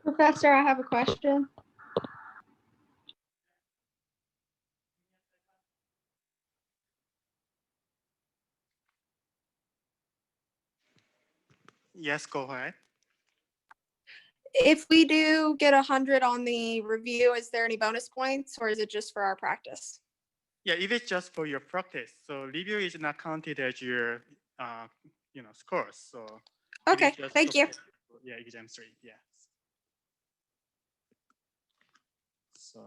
Professor, I have a question. Yes, go ahead. If we do get 100 on the review, is there any bonus points or is it just for our practice? Yeah, it is just for your practice. So review is not counted as your, scores. So it Okay, is just thank you. yeah, exam 3. Yeah. So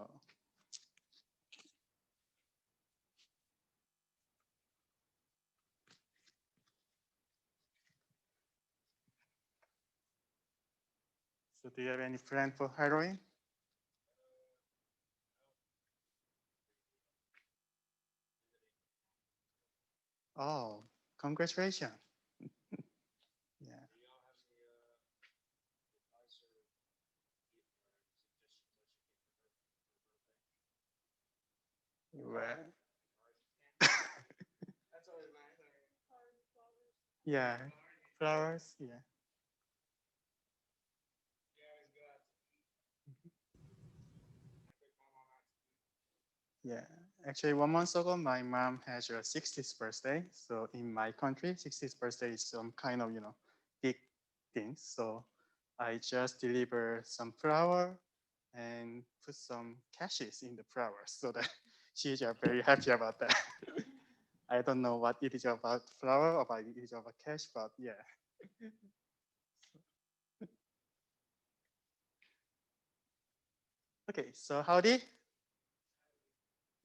So do you have any plan for Halloween? Oh, congratulations. Yeah. Well, yeah, flowers, yeah. Yeah, actually 1 month ago, my mom has her 60th birthday. So in my country, 60th birthday is some kind of, big thing. So I just deliver some flower and put some cashes in the flowers so that she's very happy about that. I don't know what it is about flower or what it is about cash, but yeah. Okay, so howdy.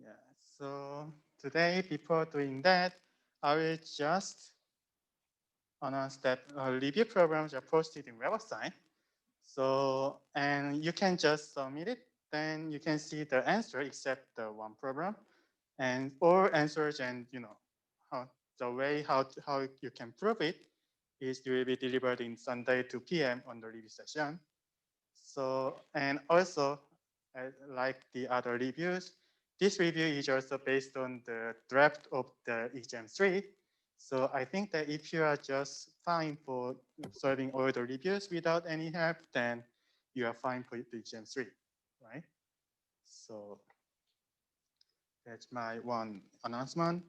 Yeah, so today before doing that, I will just announce that review programs are posted in WebAssign. So, and you can just submit it, then you can see the answer except the one program and all answers and, how the way how you can prove it is will be delivered in Sunday 2 p.m. on the review session. So, and also like the other reviews, this review is also based on the draft of the exam 3. So I think that if you are just fine for solving all the reviews without any help, then you are fine for the exam 3, right? So that's my one announcement.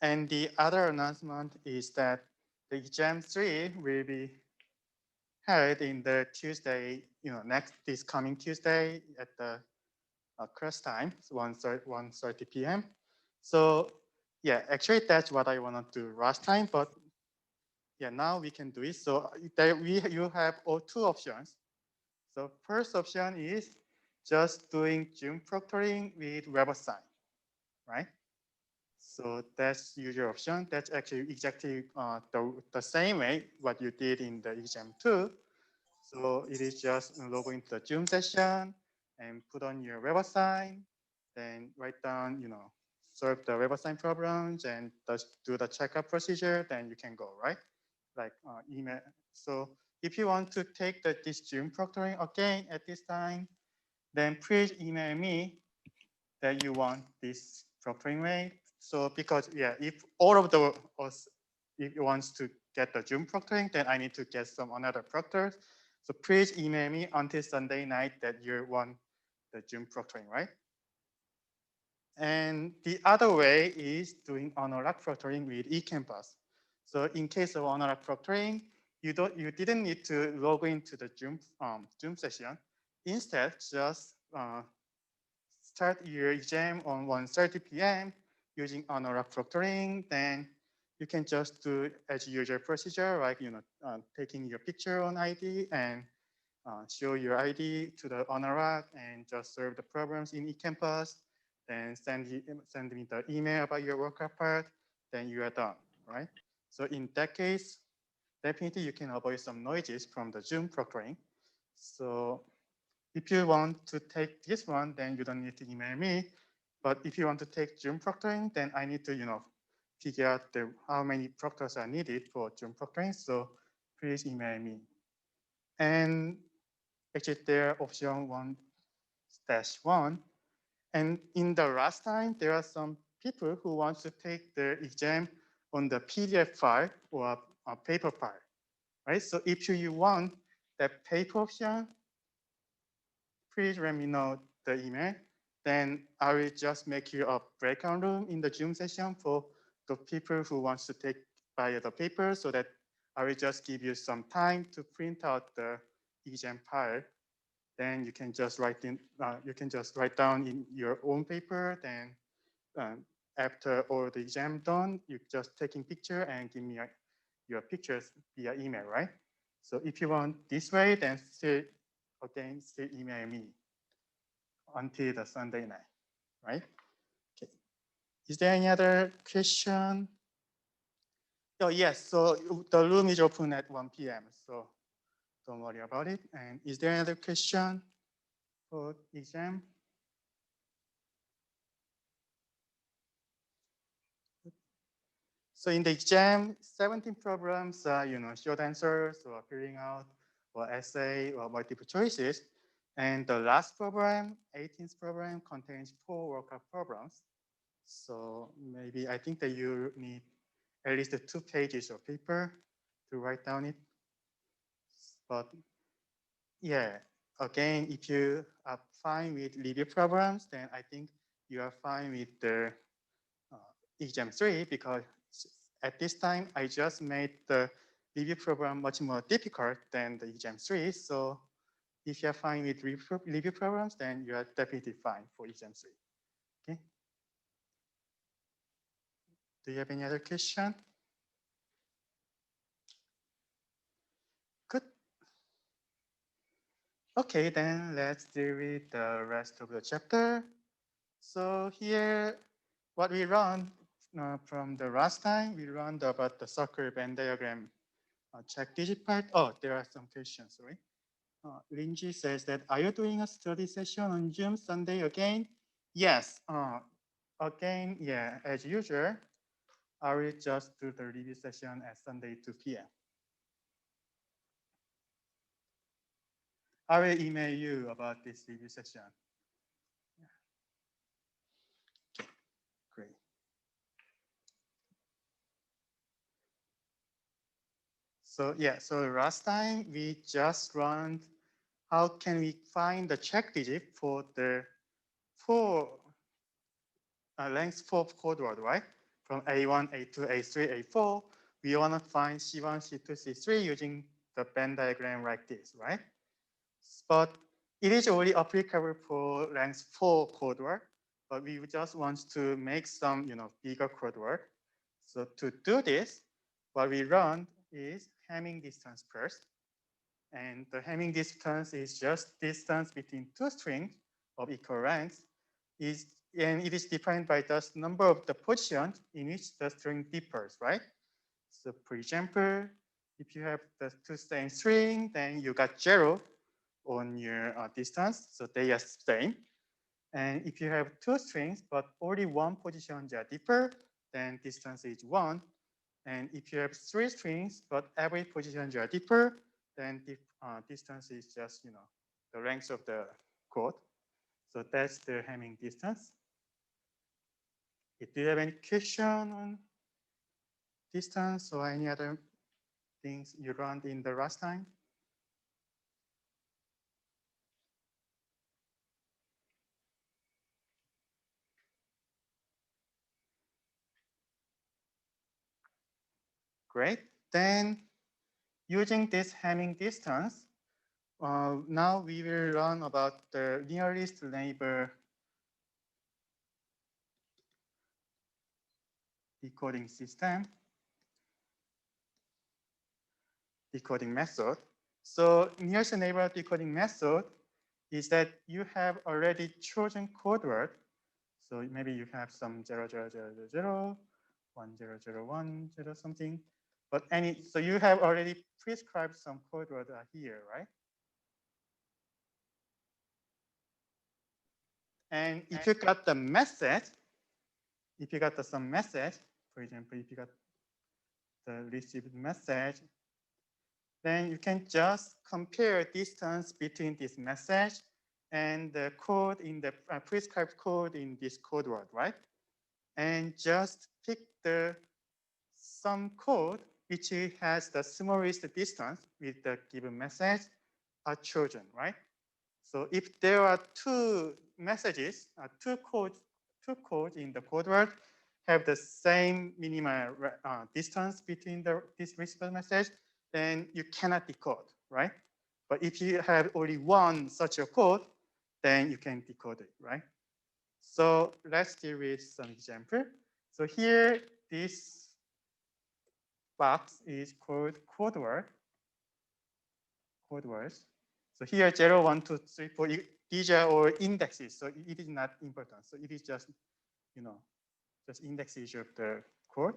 And the other announcement is that the exam 3 will be held in the Tuesday, this coming Tuesday at the class time, 1:30 p.m. So yeah, actually that's what I wanted to do last time, but yeah, now we can do it. So there you have all two options. So first option is just doing Zoom proctoring with WebAssign, right? So that's usual option. That's actually exactly the same way what you did in the exam 2. So it is just log into the Zoom session and put on your WebAssign, then write down, solve the WebAssign problems and just do the checkup procedure, then you can go, right? Like email. So if you want to take this Zoom proctoring again at this time, then please email me that you want this proctoring way. So because yeah, if all of us, if you wants to get the Zoom proctoring, then I need to get some another proctors. So please email me until Sunday night that you want the Zoom proctoring, right? And the other way is doing Honorac proctoring with eCampus. So in case of Honorac proctoring, you didn't need to log into the Zoom session. Instead, just start your exam on 1:30 p.m. using Honorac proctoring. Then you can just do as usual procedure, like taking your picture on ID and show your ID to the Honorac and just solve the problems in eCampus. Then send me the email about your workup part. Then you are done, right? So in that case, definitely you can avoid some noises from the Zoom proctoring. So if you want to take this one, then you don't need to email me. But if you want to take Zoom proctoring, then I need to, figure out how many proctors are needed for Zoom proctoring. So please email me. And actually, there option 1-1. And in the last time, there are some people who want to take the exam on the PDF file or a paper file, right? So if you want that paper option, please let me know the email. Then I will just make you a breakout room in the Zoom session for the people who wants to take via the paper, so that I will just give you some time to print out the exam file. Then you can just write down in your own paper. Then after all the exam done, you just taking picture and give me your pictures via email, right? So if you want this way, then still email me until the Sunday night, right? Okay. Is there any other question? Oh, yes. So the room is open at 1 p.m. So don't worry about it. And is there any other question for exam? So in the exam, 17 problems are, short answers or filling out or essay or multiple choices. And the last problem, 18th problem, contains 4 workup problems. So maybe I think that you need at least 2 pages of paper to write down it. But yeah, again, if you are fine with review programs, then I think you are fine with the exam 3, because at this time, I just made the review program much more difficult than the exam 3. So if you're fine with review programs, then you are definitely fine for exam 3. Okay. Do you have any other question? Good. Okay, then let's deal with the rest of the chapter. So here, what we run from the last time, we learned about the circle Venn diagram check digit part. Oh, there are some questions, right? Linji says that, are you doing a study session on Zoom Sunday again? Yes, again, yeah, as usual, I will just do the review session at Sunday 2 p.m. I will email you about this review session. So yeah, so last time we just run how can we find the check digit for the length 4 code word, right? From A1, A2, A3, A4, we want to find C1, C2, C3 using the Venn diagram like this, right? But it is already applicable for length 4 code word, but we just want to make some, bigger code word. So to do this, what we run is Hamming distance first. And the Hamming distance is just distance between two strings of equal length, and it is defined by the number of the positions in which the string differs, right? So for example, if you have the two same string, then you got 0 on your distance, so they are same. And if you have two strings, but only one position are different, then distance is 1. And if you have three strings, but every position are different, then the distance is just, the length of the code. So that's the Hamming distance. Do you have any question on distance or any other things you learned in the last time? Great. Then using this Hamming distance, now we will learn about the nearest neighbor decoding system, decoding method. So nearest neighbor decoding method is that you have already chosen code word. So maybe you have some 0, 0, 0, 0, 0, 1, 0, 0, 1, 0 something. But so you have already prescribed some code word here, right? And if you got the message, if you got some message, for example, if you got the received message, then you can just compare distance between this message and the code in the prescribed code in this code word, right? And just pick some code which has the smallest distance with the given message are chosen, right? So if there are two messages, two codes in the code word have the same minimal distance between this received message, then you cannot decode, right? But if you have only one such a code, then you can decode it, right? So let's deal with some example. So here, this box is called code word. Code words. So here 0, 1, 2, 3, 4, these are all indexes. So it is not important. So it is just, just indexes of the code.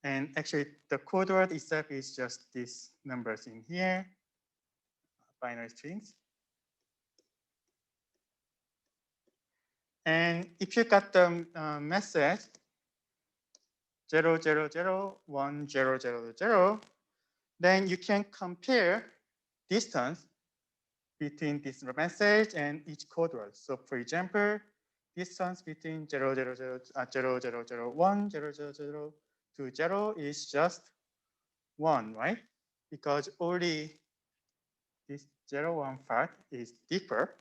And actually the code word itself is just these numbers in here, binary strings. And if you got the message 0, 0, 0, 1, 0, 0, 0, then you can compare distance between this message and each code word. So for example, distance between 0, 0, 0, 0, 0, 0, 1, 0, 0, 0 to 0 is just 1, right? Because only this 0, 1 part is differ.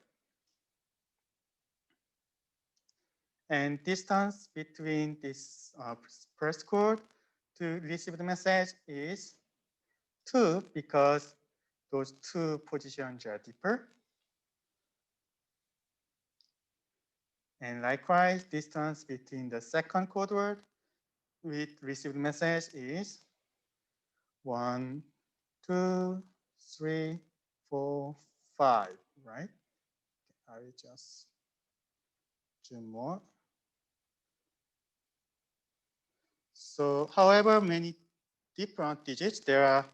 And distance between this first code to receive the message is 2 because those two positions are differ. And likewise, distance between the second code word with received message is 1, 2, 3, 4, 5, right? I will just do more. So however many different digits there are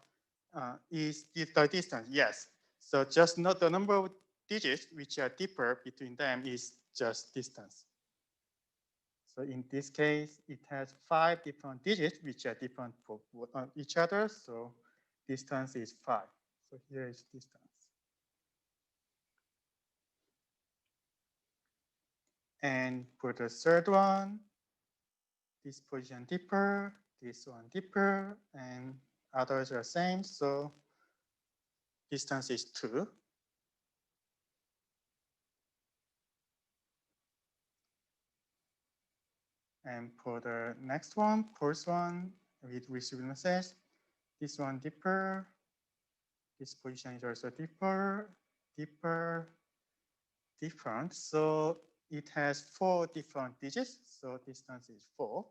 is the distance, yes. So just not the number of digits which are differ between them is just distance. So in this case, it has 5 different digits which are different for each other. So distance is 5. So here is distance. And for the third one, this position differ, this one differ, and others are same, so distance is 2. And for the next one, first one, with received message, this one deeper, this position is also deeper, deeper, different. So it has 4 different digits, so distance is 4.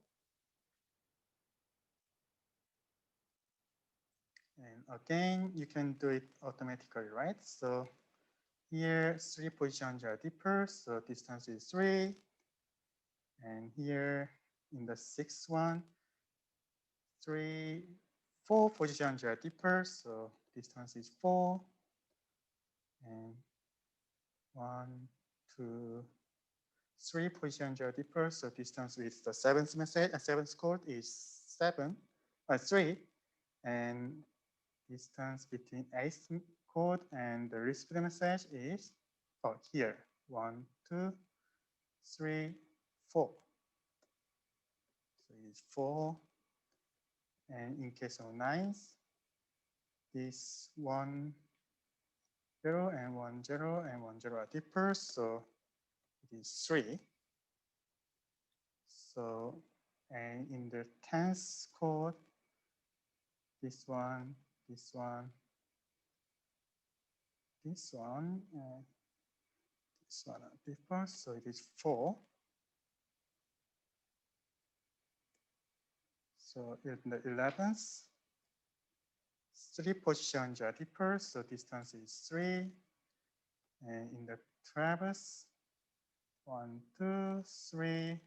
And again, you can do it automatically, right? So here, 3 positions are deeper, so distance is 3. And here, in the 6th one, 4 positions are deeper, so distance is 4. And 1, 2, 3 positions are deeper, so distance with the 7th message, 7th code is 3. And distance between 8th code and the received message is here, 1, 2, 3, 4. So it's 4. And in case of 9th, this 1, 0 and 1, 0 and 1, 0 are deeper, so it is 3. So, and in the 10th code, this one, this one, this one, and this one are deeper, so it is 4. So in the 11th, 3 positions are deeper, so distance is 3. And in the 12th, 1, 2, 3,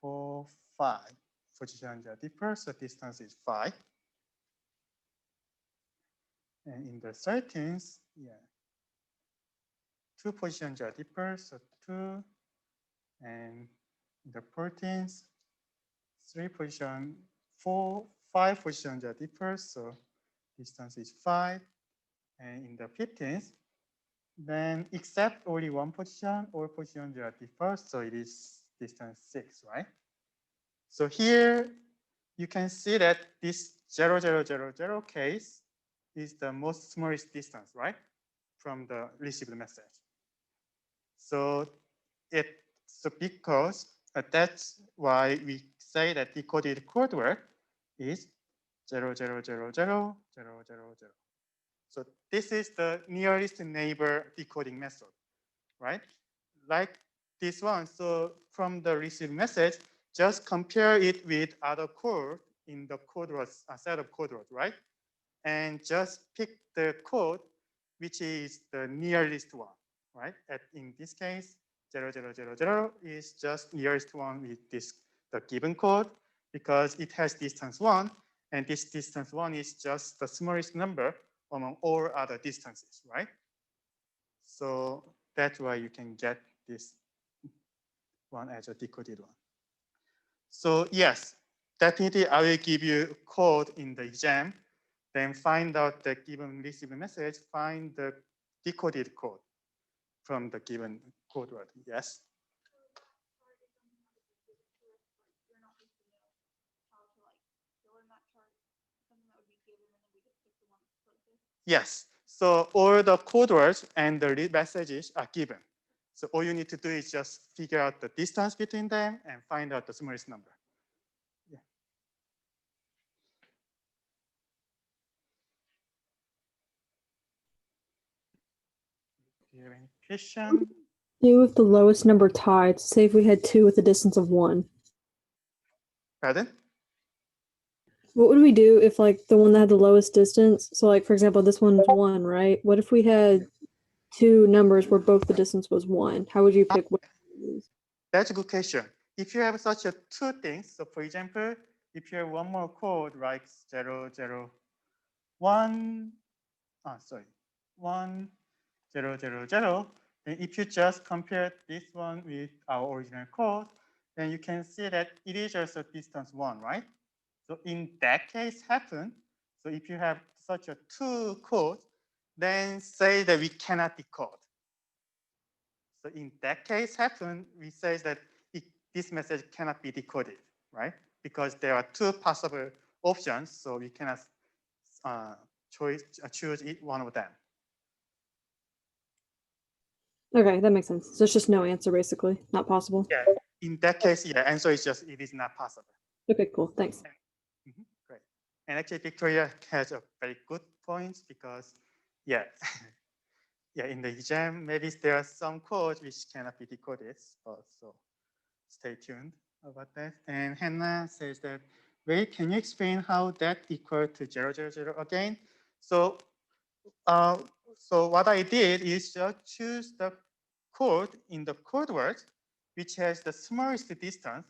4, 5 positions are deeper, so distance is 5. And in the 13th, 2 positions are deeper, so 2. And in the 14th, 5 positions are deeper, so distance is 5. And in the 15th, then except only 1 position, all positions are deeper, so it is distance 6, right? So here you can see that this 0, 0, 0, 0 case is the most smallest distance, right? From the received message. So because that's why we say that decoded code word is 0, 0, 0, 0, 0, 0, 0. So this is the nearest neighbor decoding method, right? Like this one. So from the received message, just compare it with other code in the code words, a set of code words, right? And just pick the code which is the nearest one, right? In this case, 0, 0, 0, 0 is just nearest one with the given code because it has distance 1, and this distance 1 is just the smallest number among all other distances, right? So that's why you can get this one as a decoded one. So yes, definitely I will give you code in the exam, then find out the given received message, find the decoded code from the given code word, yes? Yes, so all the code words and the messages are given. So all you need to do is just figure out the distance between them and find out the smallest number. Yeah. Do you have any question? Do with the lowest number tied. Say if we had 2 with a distance of 1. Pardon? What would we do if like the one that had the lowest distance? So like for example, this one's 1, right? What if we had 2 numbers where both the distance was 1? How would you pick what? That's a good question. If you have such a 2 things, so for example, if you have one more code like 0, 0, 1, 1, 0, 0, 0, then if you just compare this one with our original code, then you can see that it is also distance 1, right? So in that case happen, so if you have such a 2 code, then say that we cannot decode. So in that case happen, we say that this message cannot be decoded, right? Because there are 2 possible options, so we cannot choose one of them. Okay, that makes sense. So it's just no answer, basically. Not possible. Yeah, in that case, yeah, answer is just it is not possible. Okay, cool. Thanks. Great. And actually, Victoria has a very good point because, yeah, yeah, in the exam, maybe there are some codes which cannot be decoded. So stay tuned about that. And Hannah says that, wait, can you explain how that equal to 0, 0, 0 again? So, so what I did is just choose the code in the code word, which has the smallest distance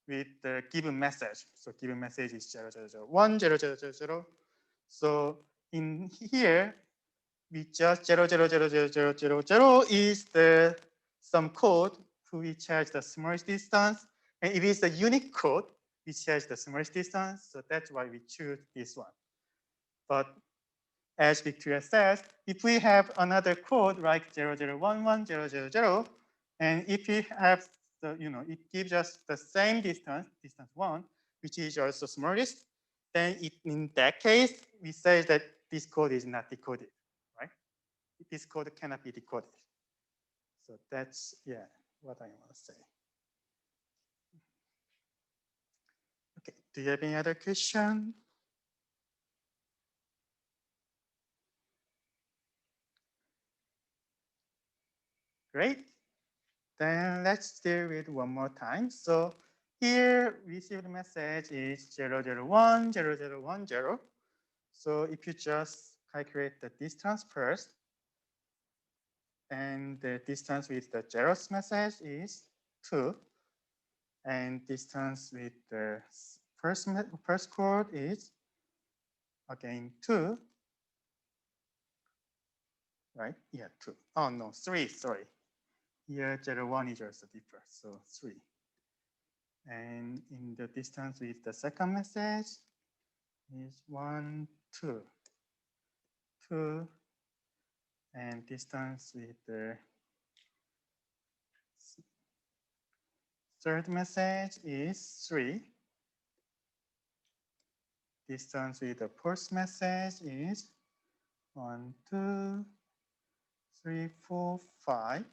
with the given message. So given message is 0, 0, 0, 1, 0, 0, 0, 0. So in here, we just 0, 0, 0, 0, 0, 0, 0 is the some code which has the smallest distance, and it is the unique code which has the smallest distance. So that's why we choose this one. But as Victoria says, if we have another code like 0011, 000, and if we have the, it gives us the same distance 1, which is also smallest, then in that case, we say that this code is not decoded, right? This code cannot be decoded. So that's, yeah, what I want to say. Okay, do you have any other question? Great. Then let's do it one more time. So here received message is 001, 0010. So if you just calculate the distance first, and the distance with the zeroth message is 2, and distance with the first chord is again 2, right? Yeah, 2. Oh no, 3, sorry. Here 01 is also different, so 3. And in the distance with the second message is 1, 2, 2, and distance with the third message is 3. Distance with the fourth message is 1, 2, 3, 4, 5.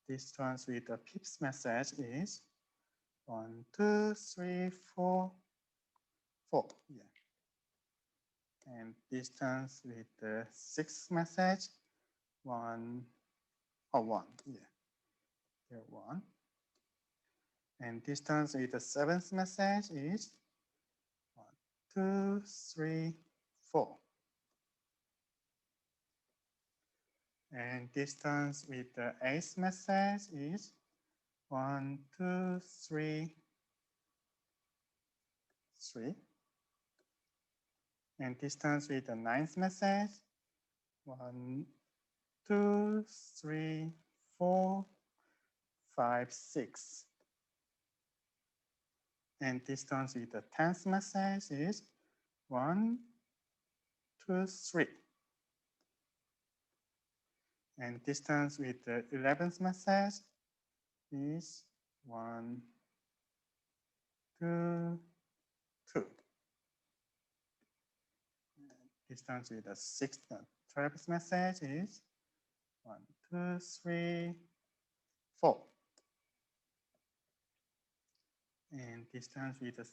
Distance with the fifth message is 1, 2, 3, 4, 4. Yeah. And distance with the sixth message, 1, yeah. Here 1. And distance with the seventh message is 1, 2, 3, 4. And distance with the eighth message is 1, 2, 3, 3. And distance with the ninth message, 1, 2, 3, 4, 5, 6. And distance with the 10th message is 1, 2, 3. And distance with the 11th message is 1, 2, 2. Distance with the 12th message is 1, 2, 3, 4. And distance with the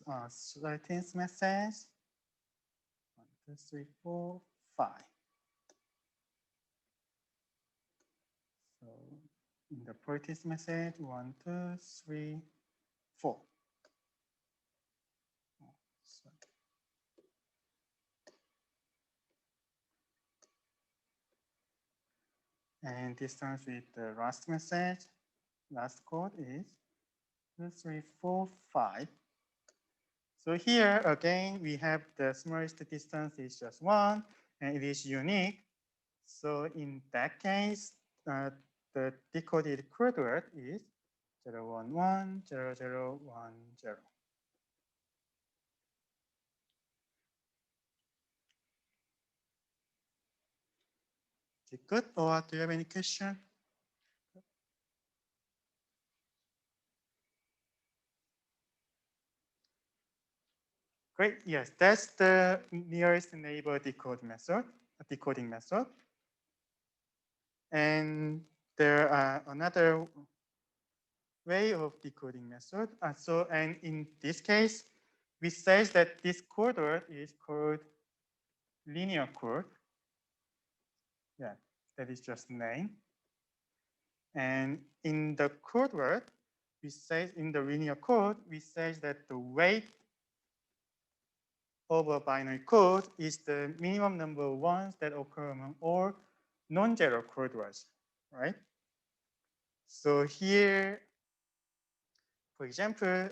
13th message, 1, 2, 3, 4, 5. So in the 14th message, 1, 2, 3, 4. And distance with the last message, last code is 2, 3, 4, 5. So here again, we have the smallest distance is just 1, and it is unique. So in that case, the decoded code word is 011, 0010. Is it good, or do you have any question? Great. Yes, that's the nearest neighbor decoding method. And there are another way of decoding method. And in this case, we say that this code word is called linear code. Yeah, that is just name. And in the code word, we say in the linear code, we say that the weight of a binary code is the minimum number of ones that occur among all non-zero code words, right? So here, for example,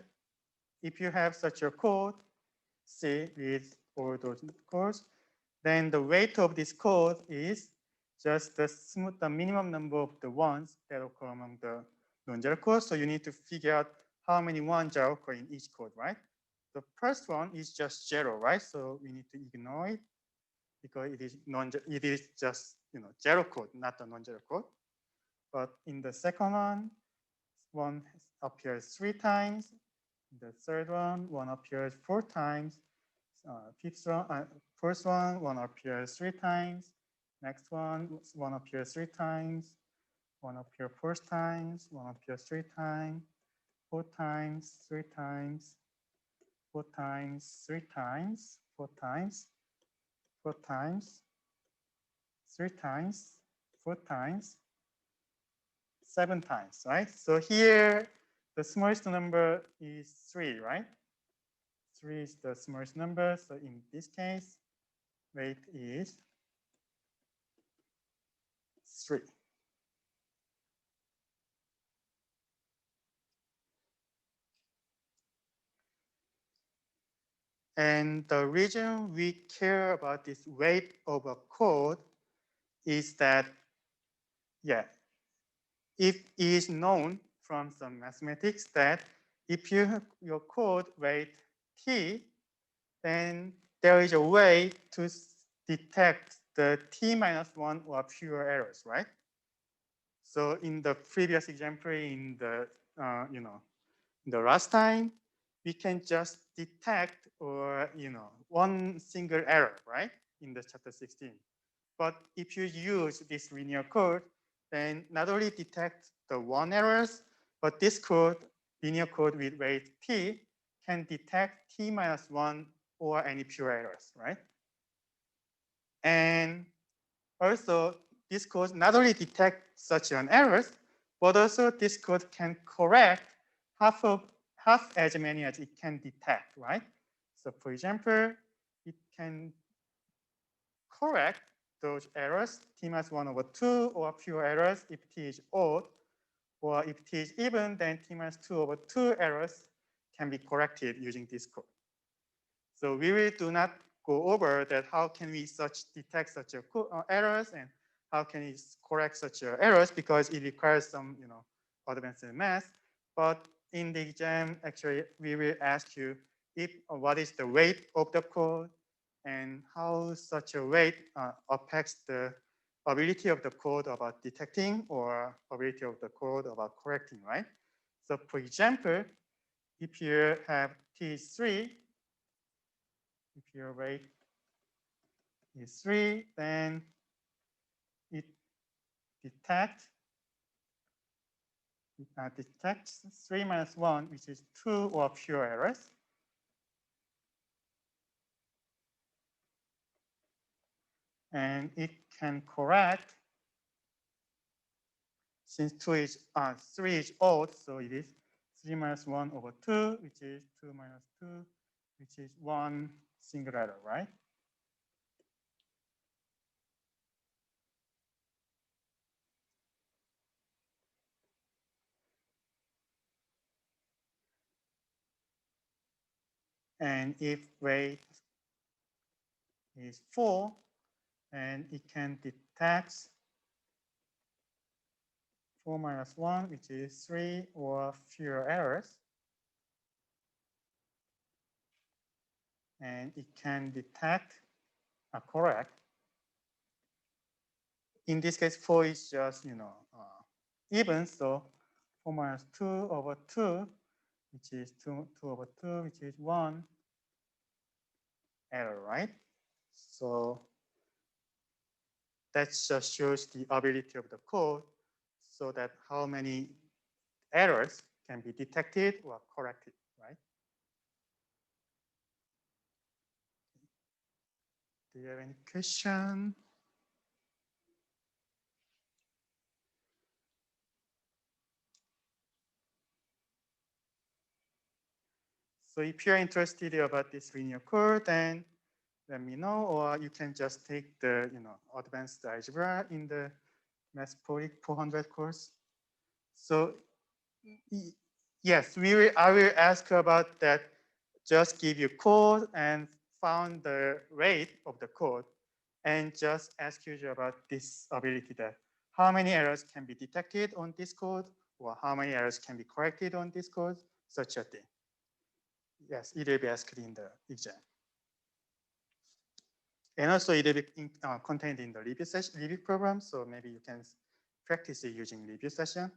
if you have such a code, C with all those codes, then the weight of this code is just the minimum number of the ones that occur among the non-zero codes. So you need to figure out how many ones are occurring in each code, right? The first one is just 0, right? So we need to ignore it because it is just 0 code, not the non-zero code. But in the second one appears 3 times. The third one appears 4 times. First one appears 3 times. Next one appears 3 times. One appears 4 times. One appears 3 times. 4 times, 3 times, 4 times, 3 times, 4 times, 4 times, 3 times, 4 times, 7 times, right? So here, the smallest number is 3, right? 3 is the smallest number. So in this case, weight is 3. And the reason we care about this weight of a code is that, yeah, if it is known from some mathematics that if your code weight t, then there is a way to detect the t minus 1 or fewer errors, right? So in the previous example, in the the last time, we can just detect or one single error, right, in the chapter 16. But if you use this linear code, then not only detect the one errors, but this code, linear code with weight t, can detect t minus 1 or any pure errors, right? And also, this code not only detect such an errors, but also this code can correct half as many as it can detect, right? So for example, it can correct those errors, t minus 1 over 2, or pure errors if t is odd, or if t is even, then t minus 2 over 2 errors can be corrected using this code. So we will do not go over that how can we detect such errors and how can we correct such errors because it requires some advanced math. But in the exam, actually, we will ask you what is the weight of the code and how such a weight affects the ability of the code about detecting or ability of the code about correcting, right? So for example, if you have T3, if your weight is 3, then it detects 3 minus 1, which is 2 or fewer errors. And it can correct, since 3 is odd, so it is 3 minus 1 over 2, which is 2 minus 2, which is 1 single error, right? And if weight is 4, and it can detect 4 minus 1, which is 3 or fewer errors. And it can detect correct. In this case, 4 is just even, so 4 minus 2 over 2, which is 2 over 2, which is 1. error, right? So that just shows the ability of the code so that how many errors can be detected or corrected, right? Do you have any question? So if you're interested about this linear code, then let me know, or you can just take the advanced algebra in the Math 400 course. So yes, I will ask about that. Just give you code and found the rate of the code, and just ask you about this ability that how many errors can be detected on this code, or how many errors can be corrected on this code, such a thing. Yes, it will be asked in the exam. And also it will be contained in the review program, so maybe you can practice it using review session.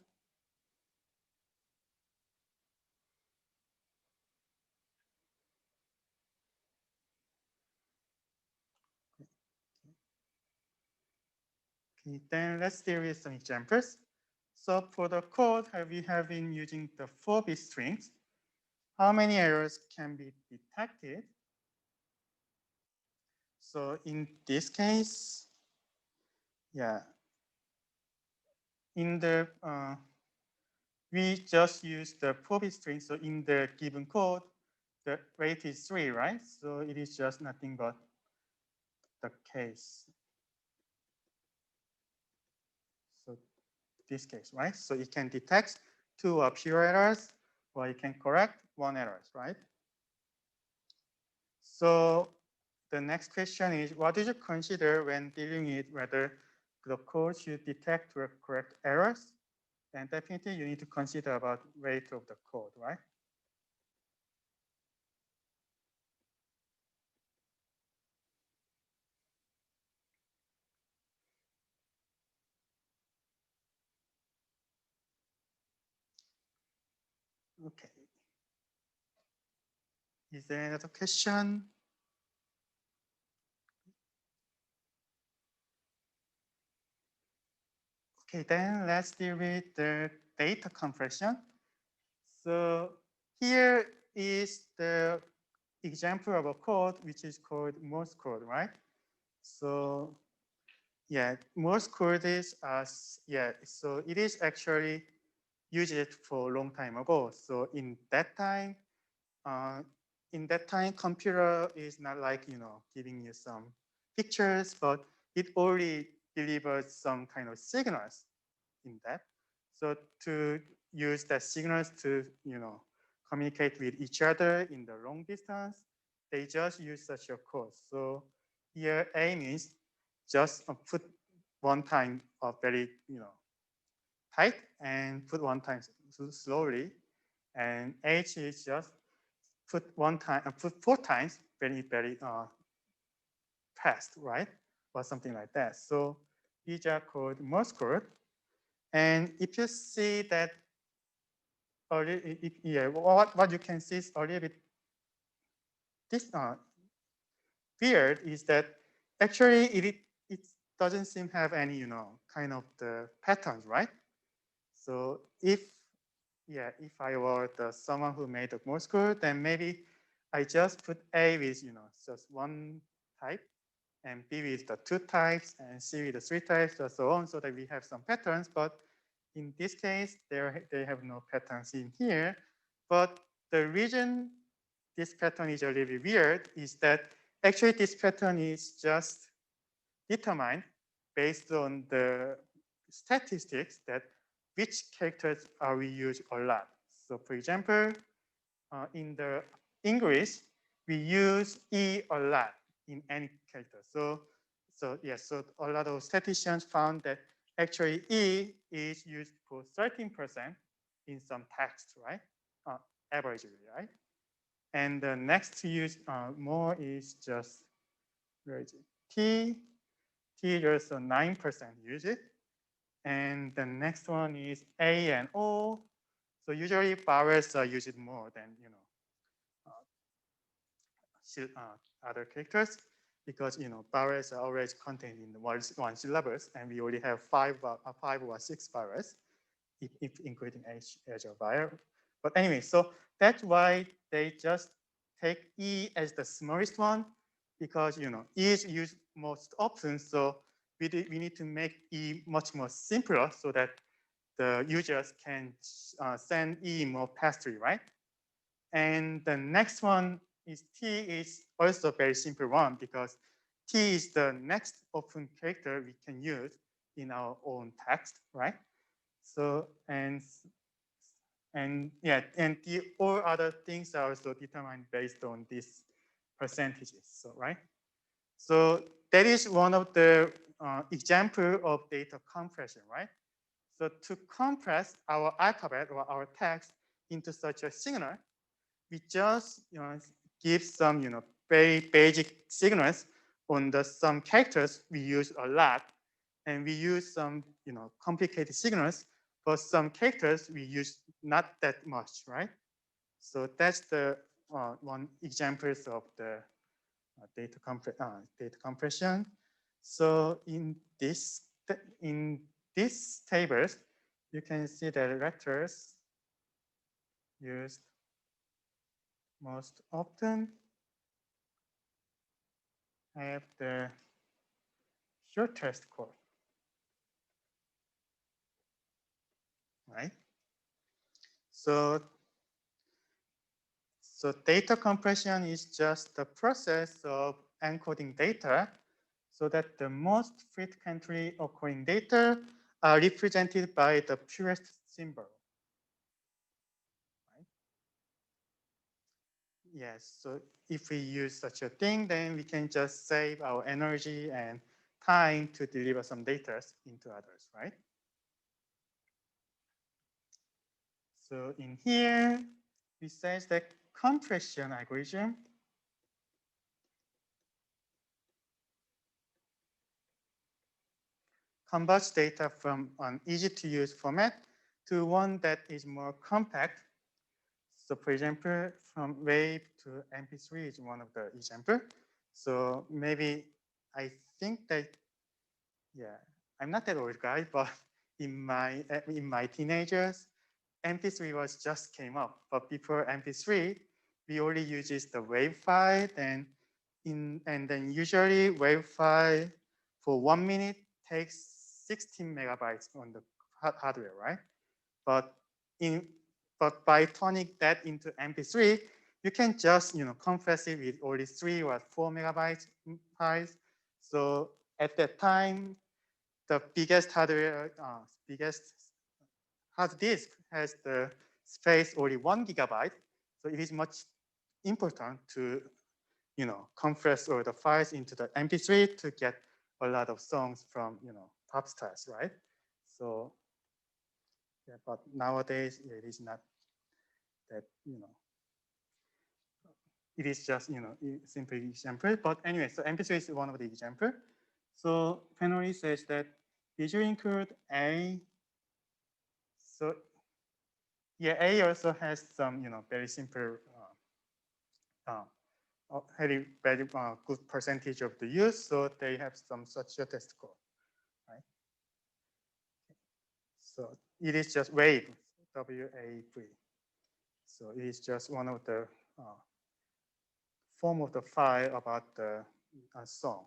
Okay, then let's deal with some examples. So for the code, we have been using the 4-bit strings. How many errors can be detected? So in this case, yeah, in the we just use the 4-bit string. So in the given code, the rate is 3, right? So it is just nothing but the case. So this case, right? So it can detect 2 pure errors, or it can correct 1 errors, right? So the next question is, what did you consider when dealing with whether the code should detect or correct errors? And definitely you need to consider about rate of the code, right? Okay. Is there another question? Okay, then let's deal with the data compression. So here is the example of a code which is called Morse code, right? So yeah, Morse code is so it is actually used it for a long time ago. So in that time, computer is not like giving you some pictures, but it only delivers some kind of signals in that. So to use that signals to communicate with each other in the long distance, they just use such a code. So here A means just put one time of very tight and put one time slowly, and H is just put 4 times very fast, right? Or something like that. So these are called Morse code. And if you see that, what you can see is a little bit this weird is that actually it doesn't seem to have any kind of the patterns, right? So if I were someone who made the Morse code, then maybe I just put A with just one type, and B with the 2 types, and C with the 3 types, and so on, so that we have some patterns. But in this case, they have no patterns in here. But the reason this pattern is a little bit weird is that actually this pattern is just determined based on the statistics that which characters are we use a lot. So for example, in the English, we use E a lot in any character. So a lot of statisticians found that actually E is used for 13% in some text, right? Averagely, right? And the next to use more is just, where is it? T just 9% use it. And the next one is A and O. So usually vowels are used more than other characters, because vowels are always contained in the one syllables, and we already have five or six vowels, if including H or vowel. But anyway, so that's why they just take E as the smallest one, because E is used most often. So we need to make E much more simpler so that the users can send E more fastly, right? And the next one is T is also a very simple one, because T is the next open character we can use in our own text, right? So, and yeah, and the all other things are also determined based on these percentages, so right? So that is one of the example of data compression, right? So to compress our alphabet or our text into such a signal, we just give some very basic signals on some characters we use a lot, and we use some complicated signals for some characters we use not that much, right? So that's the one examples of the data compression. So in this tables, you can see the letters used most often have the shortest code, right? So data compression is just the process of encoding data so that the most frequently occurring data are represented by the purest symbol. Right? Yes, so if we use such a thing, then we can just save our energy and time to deliver some data into others, right? So in here, we say the compression algorithm converts data from an easy to use format to one that is more compact. So for example, from WAV to MP3 is one of the example. So maybe I think that, yeah, I'm not that old guy, but in my teenagers, MP3 was just came up. But before MP3, we only uses the WAV file, and then usually WAV file for 1 minute takes 16 megabytes on the hardware, right? But by turning that into MP3, you can just compress it with only 3 or 4 megabytes files. So at that time, the biggest hard disk has the space only 1 gigabyte. So it is much important to compress all the files into the MP3 to get a lot of songs from pop stars, right? So yeah, but nowadays it is not that it is just simply example. But anyway, so MP3 is one of the example. So Fennery says that did you include A? So yeah, A also has some very simple very good percentage of the use, so they have some such a test code, right? So it is just WAV, W-A-V. So it is just one of the form of the file about the song.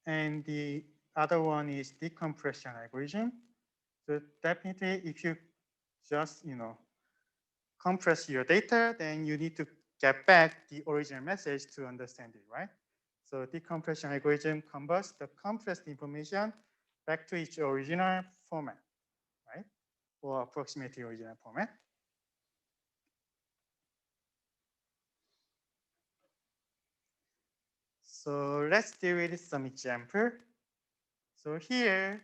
And the other one is decompression algorithm. So definitely, if you just compress your data, then you need to get back the original message to understand it, right? So decompression algorithm converts the compressed information back to its original format, right? Or approximately original format. So let's deal with some example. So here,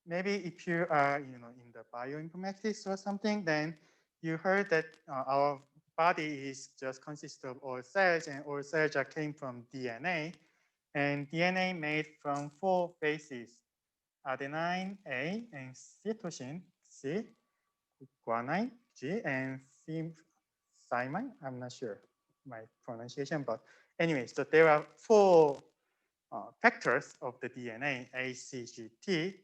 maybe if you are in the bioinformatics or something, then you heard that our body is just consists of all cells, and all cells are came from DNA. And DNA made from 4 bases: adenine A, and cytosine C, guanine G, and Simon, I'm not sure my pronunciation, but anyway, so there are 4 vectors of the DNA, A, C, G, T.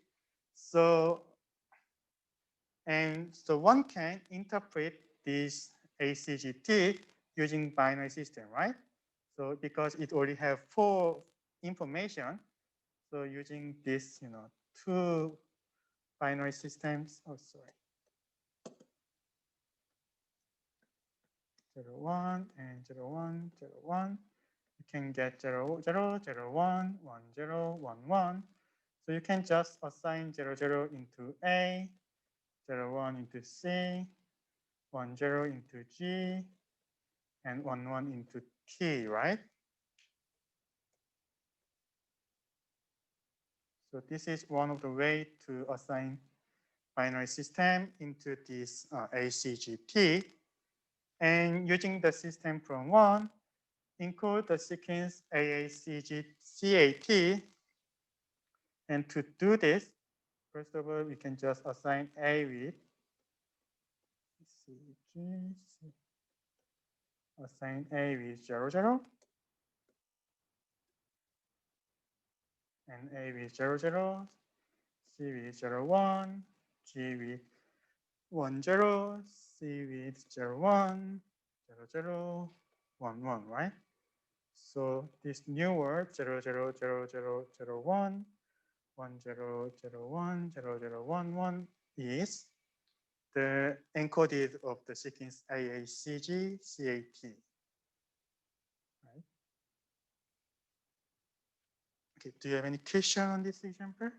So one can interpret this ACGT using binary system, right? So because it already have 4 information, so using this, 2 binary systems, 0, 1 and 0, 1, 0, 1. You can get 0, 0, 0, 1, 1, 0, 1, 1. So you can just assign 0, 0 into A, 0, 1 into C, 1, 0 into G, and 1, 1 into T, right? So this is one of the way to assign binary system into this ACGT. And using the system from 1, include the sequence AACGCAT. And to do this, first of all, we can just assign A with CG, assign A with 0, 0, and A with 0, 0, C with 0, 1, G with 1, 0, C with 0, 1, 0, 0, 1, 1, right? So this new word 0, 0, 0, 0, 0, 1, 1, 0, 0, 1, 0, 0, 1, 1 is the encoded of the sequence AACGCAT. Right? Okay, do you have any question on this example?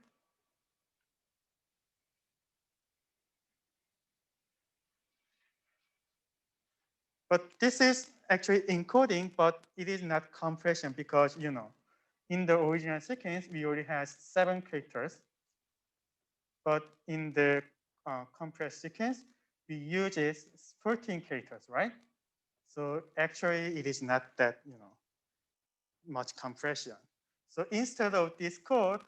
But this is actually encoding, but it is not compression because, in the original sequence, we already have 7 characters. But in the compressed sequence, we use 14 characters, right? So actually, it is not that, much compression. So instead of this code,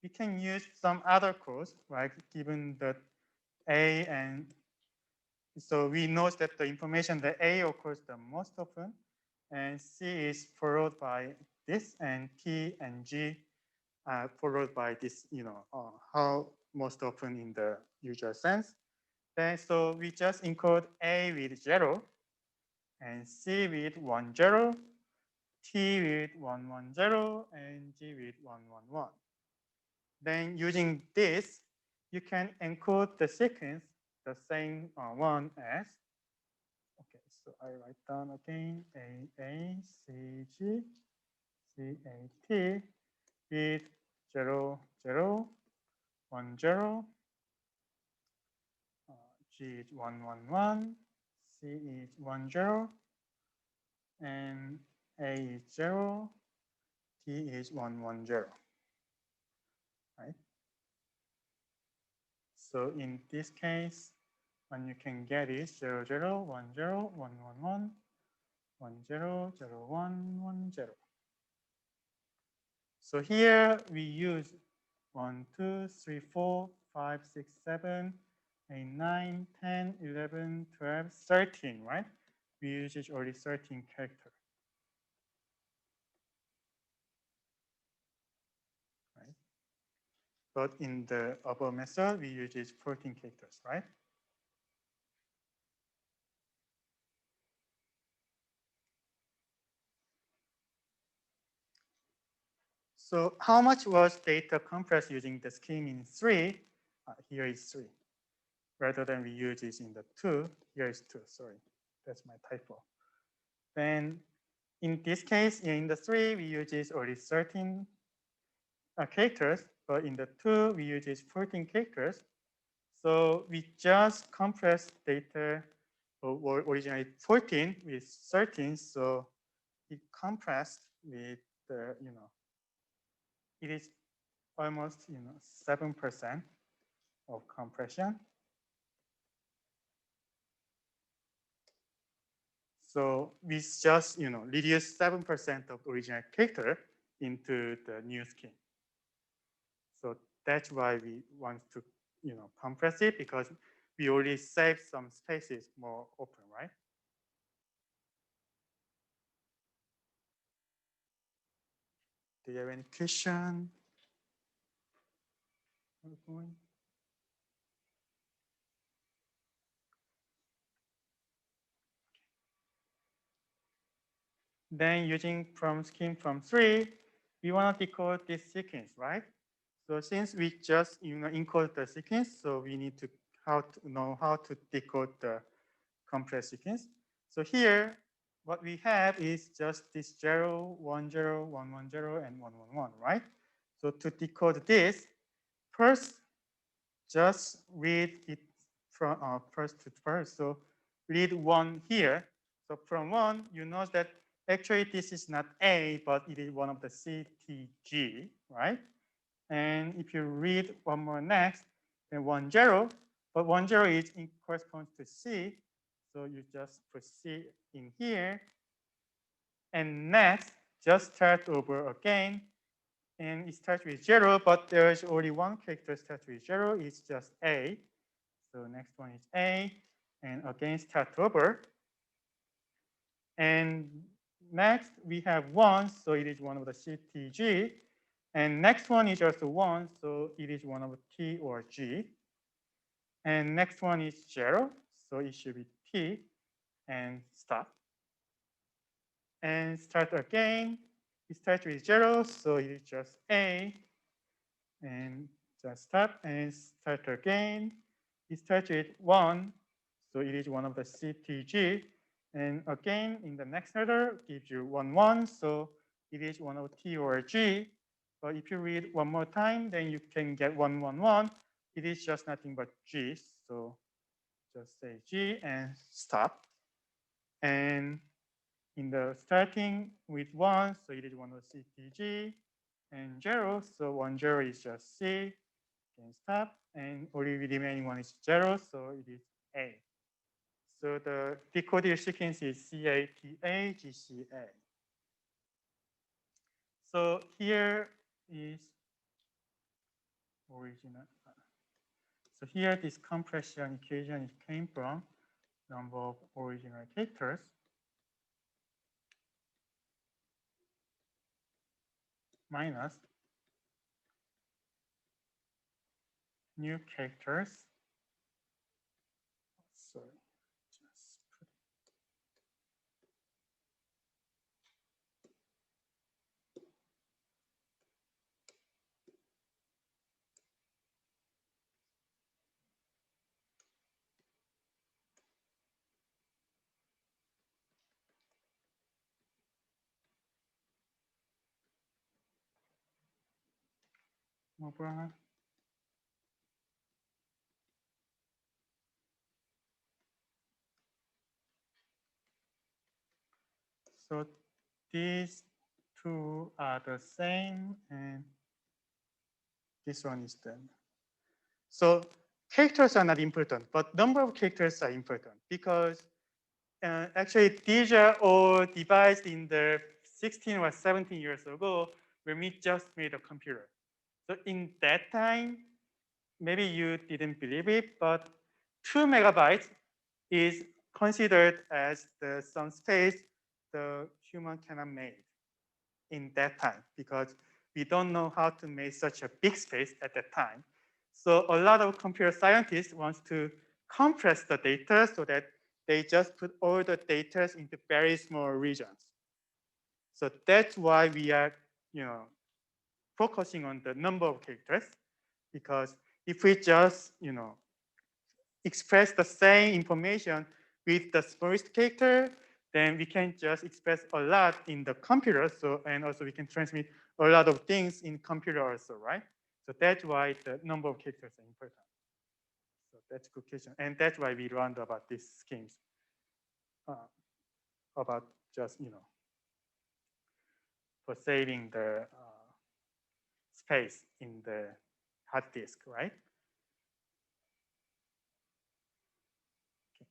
we can use some other codes, right? Given that A and so we know that the information that A occurs the most often, and C is followed by this, and T and G are followed by this, how most often in the usual sense. Then so we just encode A with 0, and C with 1, 0, T with 1, 1, 0, and G with 1, 1, 1. Then using this, you can encode the sequence the same one as, okay, so I write down again AACG CAT with 0, 0, 1, 0, G is 1, 1, 1, C is 1, 0, and A is 0, T is 1, 1, 0, right? So in this case, what you can get is 0, 0, 1, 0, 1, 1, 1, 1, 0, 0, 1, 1, 0. So here we use 1, 2, 3, 4, 5, 6, 7, 8, 9, 10, 11, 12, 13, right? We use only 13 characters. Right? But in the above method, we use 14 characters, right? So how much was data compressed using the scheme in 3? Here is 3. Rather than we use this in the 2, here is 2, sorry. That's my typo. Then in this case, in the 3, we use only 13 characters, but in the 2, we use 14 characters. So we just compress data originally 14 with 13, so it compressed with the, it is almost, 7% of compression. So we just, reduce 7% of the original character into the new scheme. So that's why we want to, compress it, because we already saved some spaces more open, right? Do you have any question? Then using from scheme from 3, we want to decode this sequence, right? So since we just encode the sequence, so we need to know how to decode the compressed sequence. So here, what we have is just this 0, 1, 0, 1, 1, 0, and 1, 1, 1, right? So to decode this, first, just read it from first to first. So read 1 here. So from 1, you know that actually this is not A, but it is one of the CTG, right? And if you read one more next, then 1, 0, but 1, 0 is corresponds to C. So you just put C in here. And next, just start over again. And it starts with 0, but there is only one character starts with 0. It's just A. So next one is A. And again, start over. And next, we have 1. So it is one of the CTG. And next one is also 1. So it is one of T or G. And next one is 0. So it should be T. And stop. And start again. It starts with 0. So it is just A. And just stop and start again. It starts with 1, so it is one of the CTG. And again, in the next letter, gives you 1, 1, so it is one of T or G. But if you read one more time, then you can get 1, 1, 1. It is just nothing but G, so just say G and stop. And in the starting with 1, so it is one of CTG. And 0, so 1, 0 is just C. Can stop, and only remaining one is 0, so it is A. So the decoded sequence is CATA, GCA. So here is original. So here this compression equation came from number of original characters minus new characters. Sorry, just put over. So these two are the same, and this one is done. So characters are not important, but number of characters are important because actually these are all devised in the 16 or 17 years ago when we just made a computer. So in that time, maybe you didn't believe it, but 2 megabytes is considered as some space the human cannot make in that time because we don't know how to make such a big space at that time. So a lot of computer scientists want to compress the data so that they just put all the data into very small regions. So that's why we are, focusing on the number of characters, because if we just, express the same information with the smallest character, then we can just express a lot in the computer. So, and also we can transmit a lot of things in computer also, right? So that's why the number of characters are important. So that's a good question. And that's why we learned about these schemes, about just, for saving the space in the hard disk, right? Okay.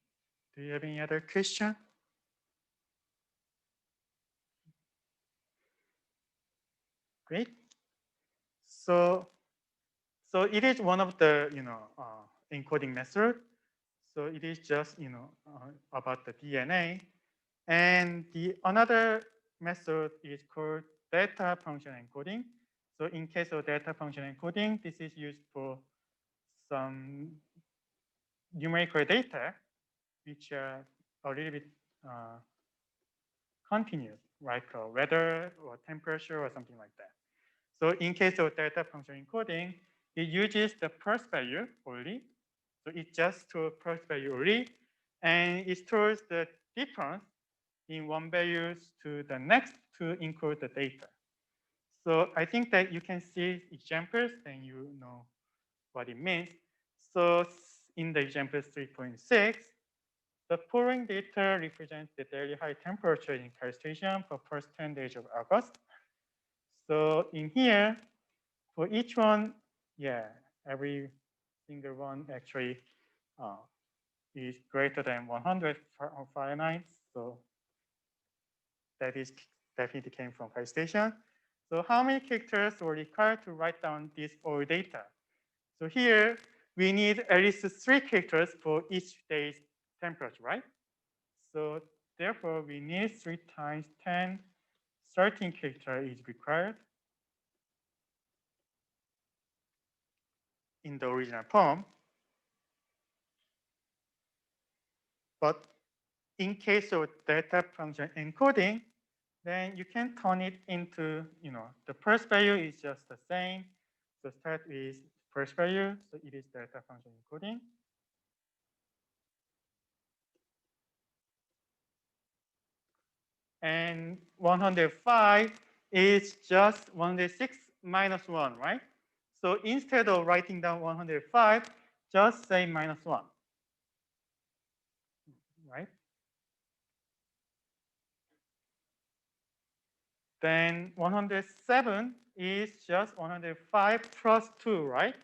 Do you have any other question? Great. So it is one of the encoding method. So it is just, about the DNA. And the another method is called delta function encoding. So in case of delta function encoding, this is used for some numerical data, which are a little bit continuous, like weather or temperature or something like that. So in case of delta function encoding, it uses the first value only. So it just stores first value only, and it stores the difference in one values to the next to encode the data. So I think that you can see examples, then you know what it means. So in the example 3.6, the following data represents the daily high temperature in Cal Station for first 10 days of August. So in here, for each one, yeah, every single one actually is greater than 100 Fahrenheit. So that is definitely came from Cal Station. So how many characters were required to write down this all data? So here we need at least 3 characters for each day's temperature, right? So therefore we need 3 times 10, 13 character is required in the original form. But in case of delta function encoding, then you can turn it into, the first value is just the same. So start with first value, so it is delta function encoding. And 105 is just 106 minus 1, right? So instead of writing down 105, just say minus 1, right? Then 107 is just 105 plus 2, right?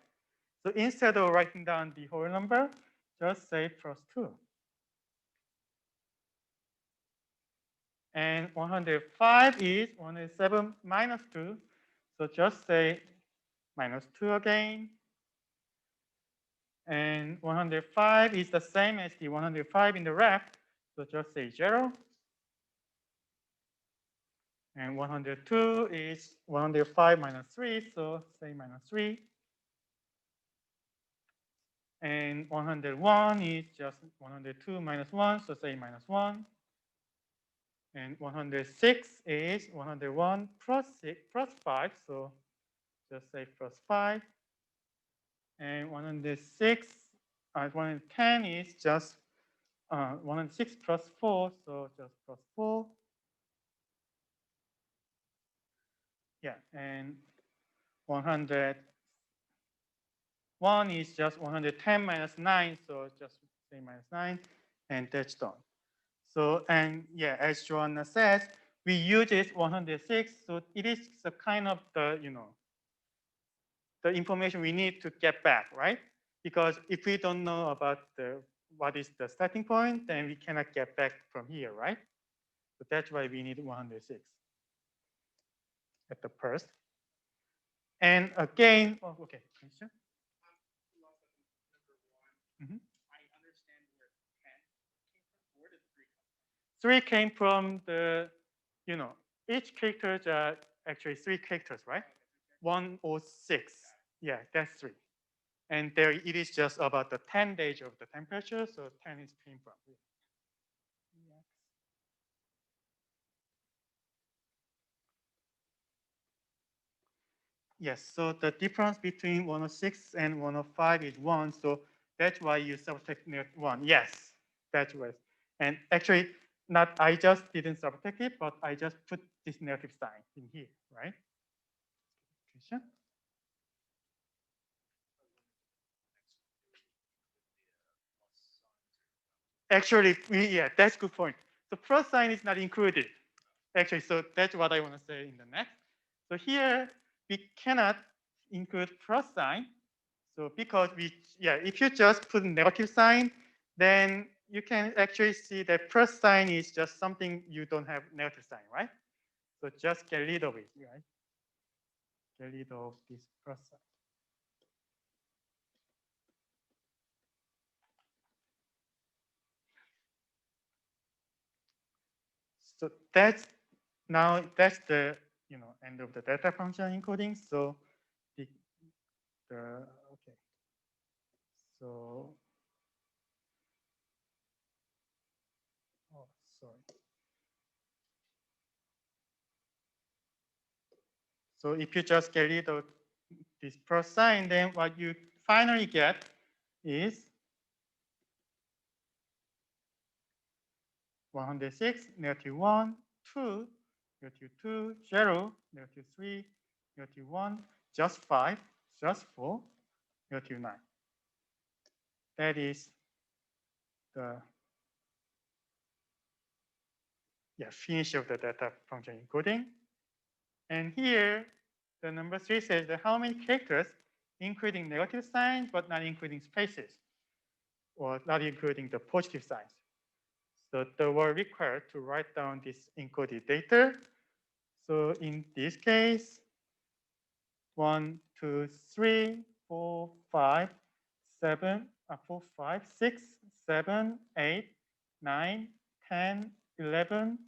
So instead of writing down the whole number, just say plus 2. And 105 is 107 minus 2. So just say minus 2 again. And 105 is the same as the 105 in the left. So just say 0. And 102 is 105 minus 3. So say minus 3. And 101 is just 102 minus 1. So say minus 1. And 106 is 101 plus 5. So just say plus 5. And 106, 110 is just 106 plus 4, so just plus 4. Yeah, and 101 is just 110 minus 9, so just say minus 9, and that's done. So, and yeah, as Joanna says, we use it 106, so it is the kind of the, the information we need to get back, right? Because if we don't know about what is the starting point, then we cannot get back from here, right? So that's why we need 106 at the first. And again, oh, okay, question? Mm-hmm. 3 came from the, each characters are actually 3 characters, right? 106. Yeah, that's 3. And there it is just about the 10 days of the temperature, so 10 is came from. Yes, so the difference between 106 and 105 is 1, so that's why you subtract 1. Yes, that's right. And actually, I just didn't subtract it, but I just put this negative sign in here, right? Question? Actually, yeah, that's a good point. The plus sign is not included. Actually, so that's what I want to say in the next. So here, we cannot include plus sign. So because if you just put negative sign, then you can actually see that plus sign is just something you don't have negative sign, right? So just get rid of it, right? Get rid of this plus sign. So that's the end of the data function encoding. So the okay. So oh sorry. So if you just get rid of this plus sign, then what you finally get is 106, -1, 2, -2, 0, -3, -1, just 5, just 4, -9. That is the finish of the data function encoding. And here, the number 3 says that how many characters, including negative signs, but not including spaces, or not including the positive signs. So the word required to write down this encoded data. So in this case, 1, 2, 3, 4, 5, 7, 4, 5, 6, 7, 8, 9, 10, 11,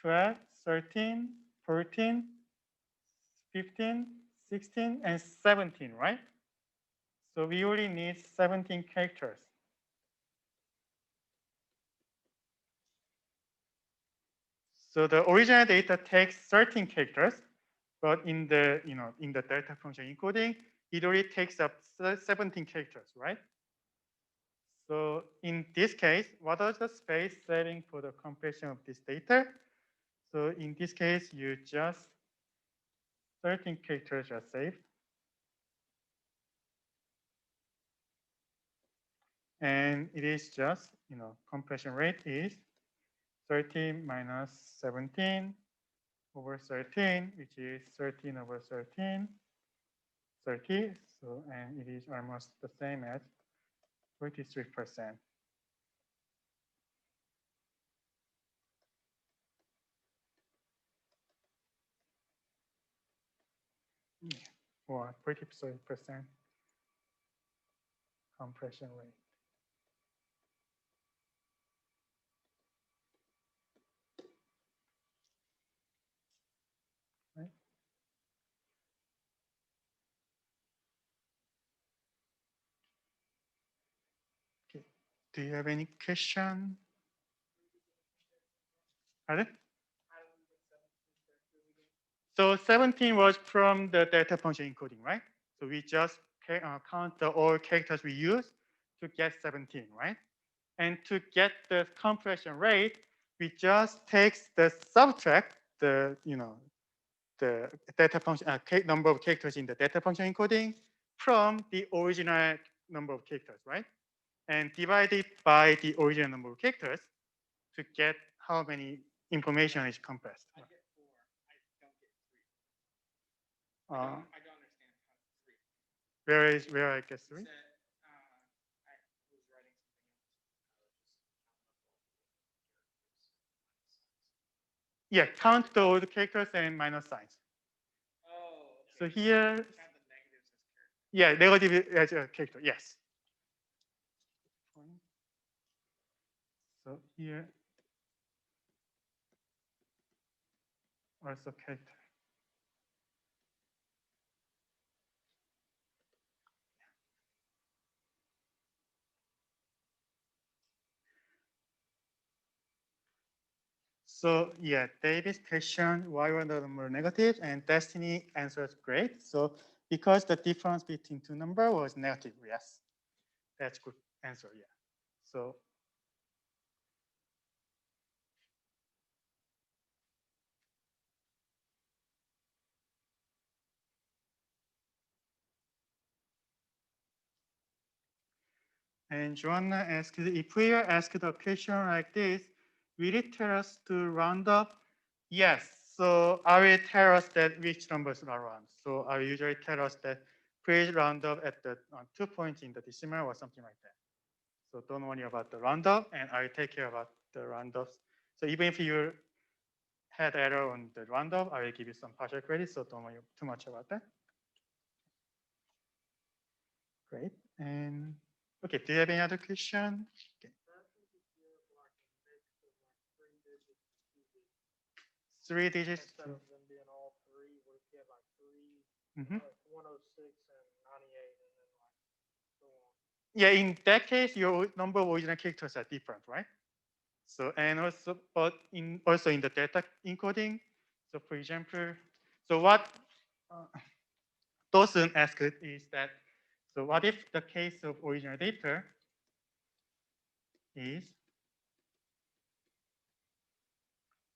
12, 13, 14, 15, 16, and 17, right? So we only need 17 characters. So the original data takes 13 characters, but in the in the data function encoding, it already takes up 17 characters, right? So in this case, what are the space setting for the compression of this data? So in this case, you just 13 characters are saved. And it is just, compression rate is 13 minus 17 over 13, which is 13 over 13, 30. So, and it is almost the same as 43%. Or 43% compression rate. Right? Okay. Do you have any question? Pardon? So 17 was from the data function encoding, right? So we just count the all characters we use to get 17, right? And to get the compression rate, we just takes the subtract the the data function number of characters in the data function encoding from the original number of characters, right? And divide it by the original number of characters to get how many information is compressed. I get 4. I don't get 3. Uh, I don't understand how 3. where I guess 3? Said, I was writing something else. Yeah, count the old characters and minus signs. Oh. So here, Count the negatives as characters. yeah, negative as a character, yes. So here, also character. So yeah, David's question, why were the number negative? And Destiny answers great. So because the difference between two numbers was negative, yes. That's good answer, yeah. So and Joanna asked, if we are asked a question like this, will it tell us to round up? Yes. So I will tell us that which numbers are round. So I will usually tell us that please round up at the 2 points in the decimal or something like that. So don't worry about the roundup, and I will take care about the roundups. So even if you had error on the roundup, I will give you some partial credit. So don't worry too much about that. Great. And okay, do you have any other question? Okay. 3 digits. Instead of them being all three, what if you had like three, Mhm. like 106 and 98, and then like so on? Yeah, in that case, your number of original characters are different, right? So, and also, but also in the data encoding. So for example, so what Dawson asked is that, so what if the case of original data is,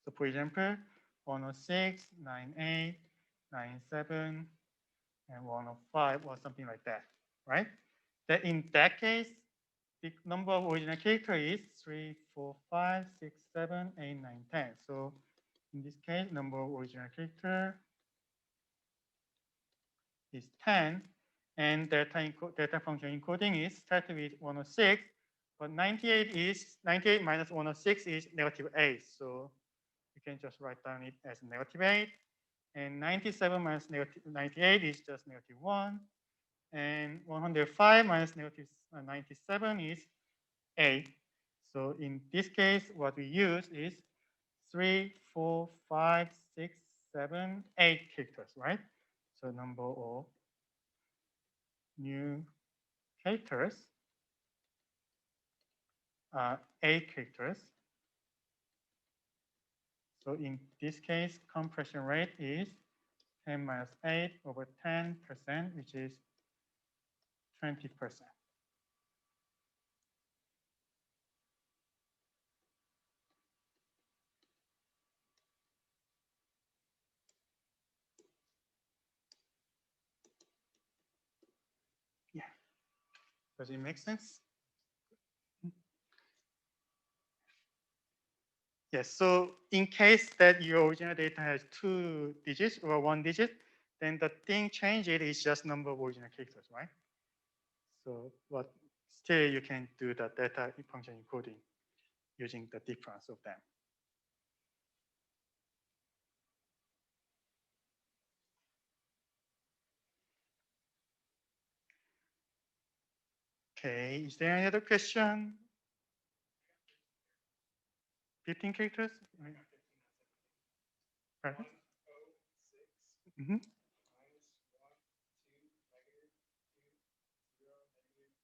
so for example, 106, 98, 97, and 105 or something like that, right? That in that case, the number of original character is 3, 4, 5, 6, 7, 8, 9, 10. So in this case, number of original character is 10, and data function encoding is started with 106, but 98 minus 106 is negative 8. So you can just write down it as negative 8. And 97 minus negative 98 is just negative 1. And 105 minus negative 97 is 8. So in this case, what we use is 3, 4, 5, 6, 7, 8 characters, right? So number of new characters are 8 characters. So in this case, compression rate is 10 minus 8 over 10%, which is 20%. Yeah. Does it make sense? Yes, so in case that your original data has 2 digits or 1 digit, then the thing changed is just number of original characters, right? So, but still you can do the data function encoding using the difference of them. Okay, is there any other question? 15 characters? Pardon? 106 Mm-hmm. minus 1, 2, negative 2, 0, negative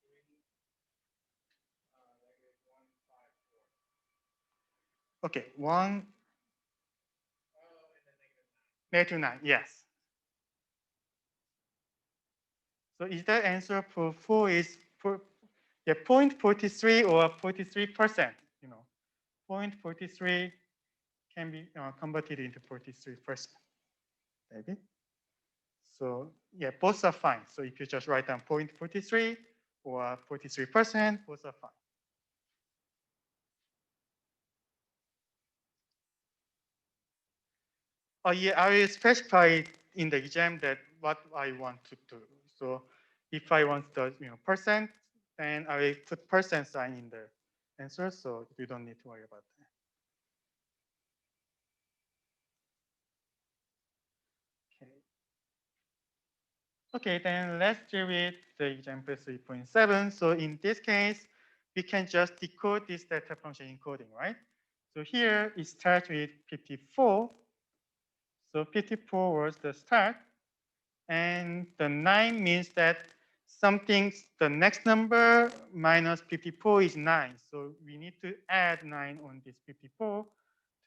3, negative 1, 5, 4. Okay, 1, Oh, and then negative 9. negative 9, yes. So is that answer for 4 is for, yeah, 0.43 or 43%, you know, 0.43 can be converted into 43%, maybe. So yeah, both are fine. So if you just write down 0.43 or 43%, both are fine. Oh yeah, I will specify in the exam that what I want to do. So if I want the percent, then I will put percent sign in the answer, so you don't need to worry about that. Okay. Okay, then let's deal with the example 3.7. So in this case, we can just decode this data function encoding, right? So here it starts with 54. So 54 was the start. And the 9 means that something, the next number minus 54 is 9. So we need to add 9 on this 54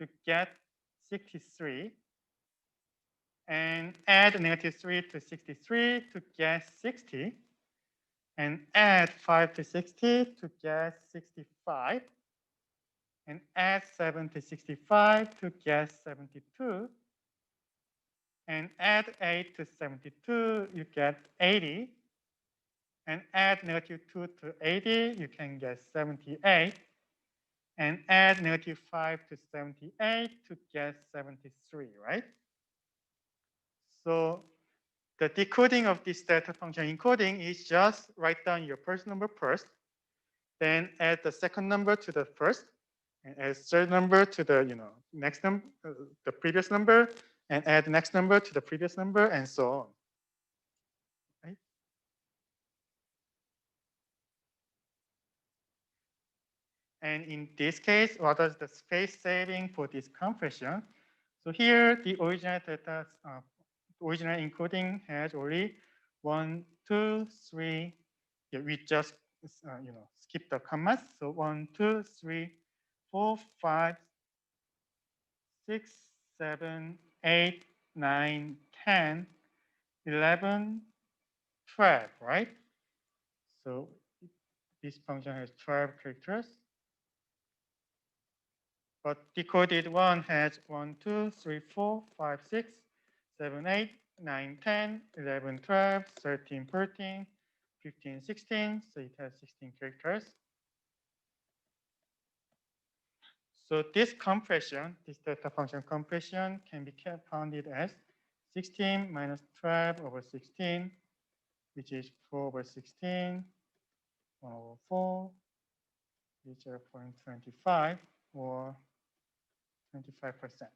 to get 63. And add negative 3 to 63 to get 60. And add 5 to 60 to get 65. And add 7 to 65 to get 72. And add 8 to 72, you get 80. And add negative 2 to 80, you can get 78. And add negative 5 to 78 to get 73, right? So the decoding of this data function encoding is just write down your first number first, then add the second number to the first, and add third number to the next number, the previous number, and add the next number to the previous number, and so on. Right? And in this case, what is the space saving for this compression? So here, the original data, original encoding has only 1, 2, 3. Yeah, we just skip the commas. So 1, 2, 3, 4, 5, 6, 7, 8, 9, 10, 11, 12, right? So this function has 12 characters. But decoded one has 1, 2, 3, 4, 5, 6, 7, 8, 9, 10, 11, 12, 13, 14, 15, 16. So it has 16 characters. So this compression, this data function compression can be founded as 16 minus 12 over 16, which is 4 over 16, 1 over 4, which is 0.25 or 25%.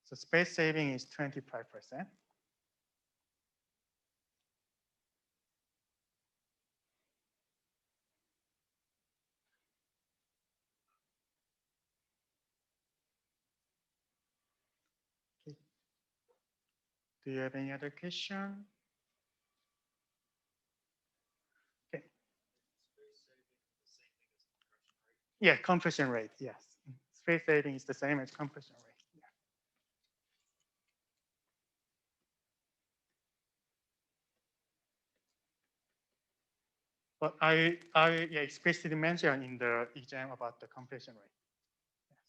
So space saving is 25%. Okay. Do you have any other question? Okay. Yeah, compression rate, yes. Space saving is the same as compression rate. Yeah. But I explicitly mentioned in the exam about the compression rate. Yes.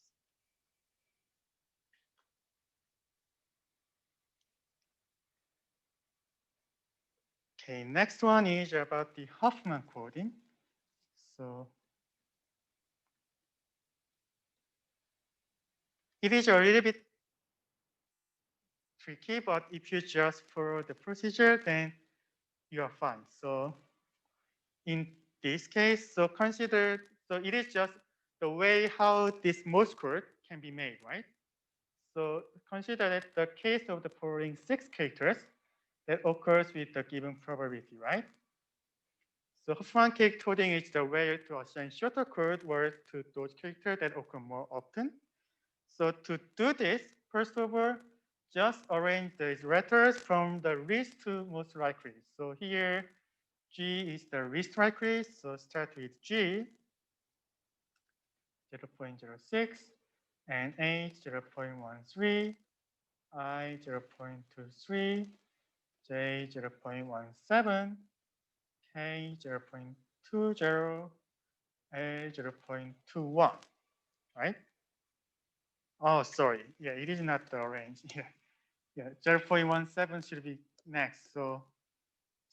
Okay, next one is about the Huffman coding. So it is a little bit tricky, but if you just follow the procedure, then you are fine. So in this case, so consider, so it is just the way how this Morse code can be made, right? So consider that the case of the following 6 characters that occurs with the given probability, right? So Huffman cake coding is the way to assign shorter code words to those characters that occur more often. So to do this, first of all, just arrange these letters from the least to most likely. So here, G is the least likely. So start with G, 0.06, and H, 0.13, I, 0.23, J, 0.17, K, 0.20, L, 0.21, right? Oh, sorry. Yeah, it is not the range. Yeah, 0.17 should be next. So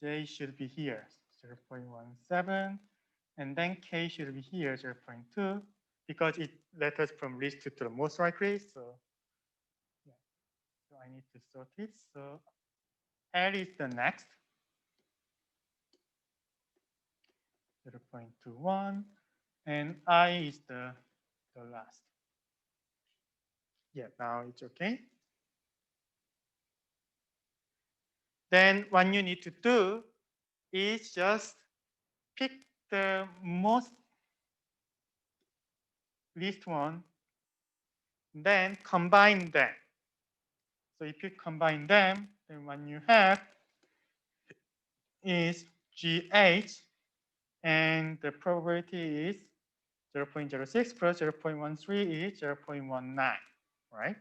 J should be here, 0.17. And then K should be here, 0.2, because it letters from least to the most likely. So, yeah. So I need to sort it. So L is the next, 0.21. And I is the last. Yeah, now it's okay. Then what you need to do is just pick the most least one, then combine them. So if you combine them, then what you have is GH, and the probability is 0.06 plus 0.13 is 0.19, right?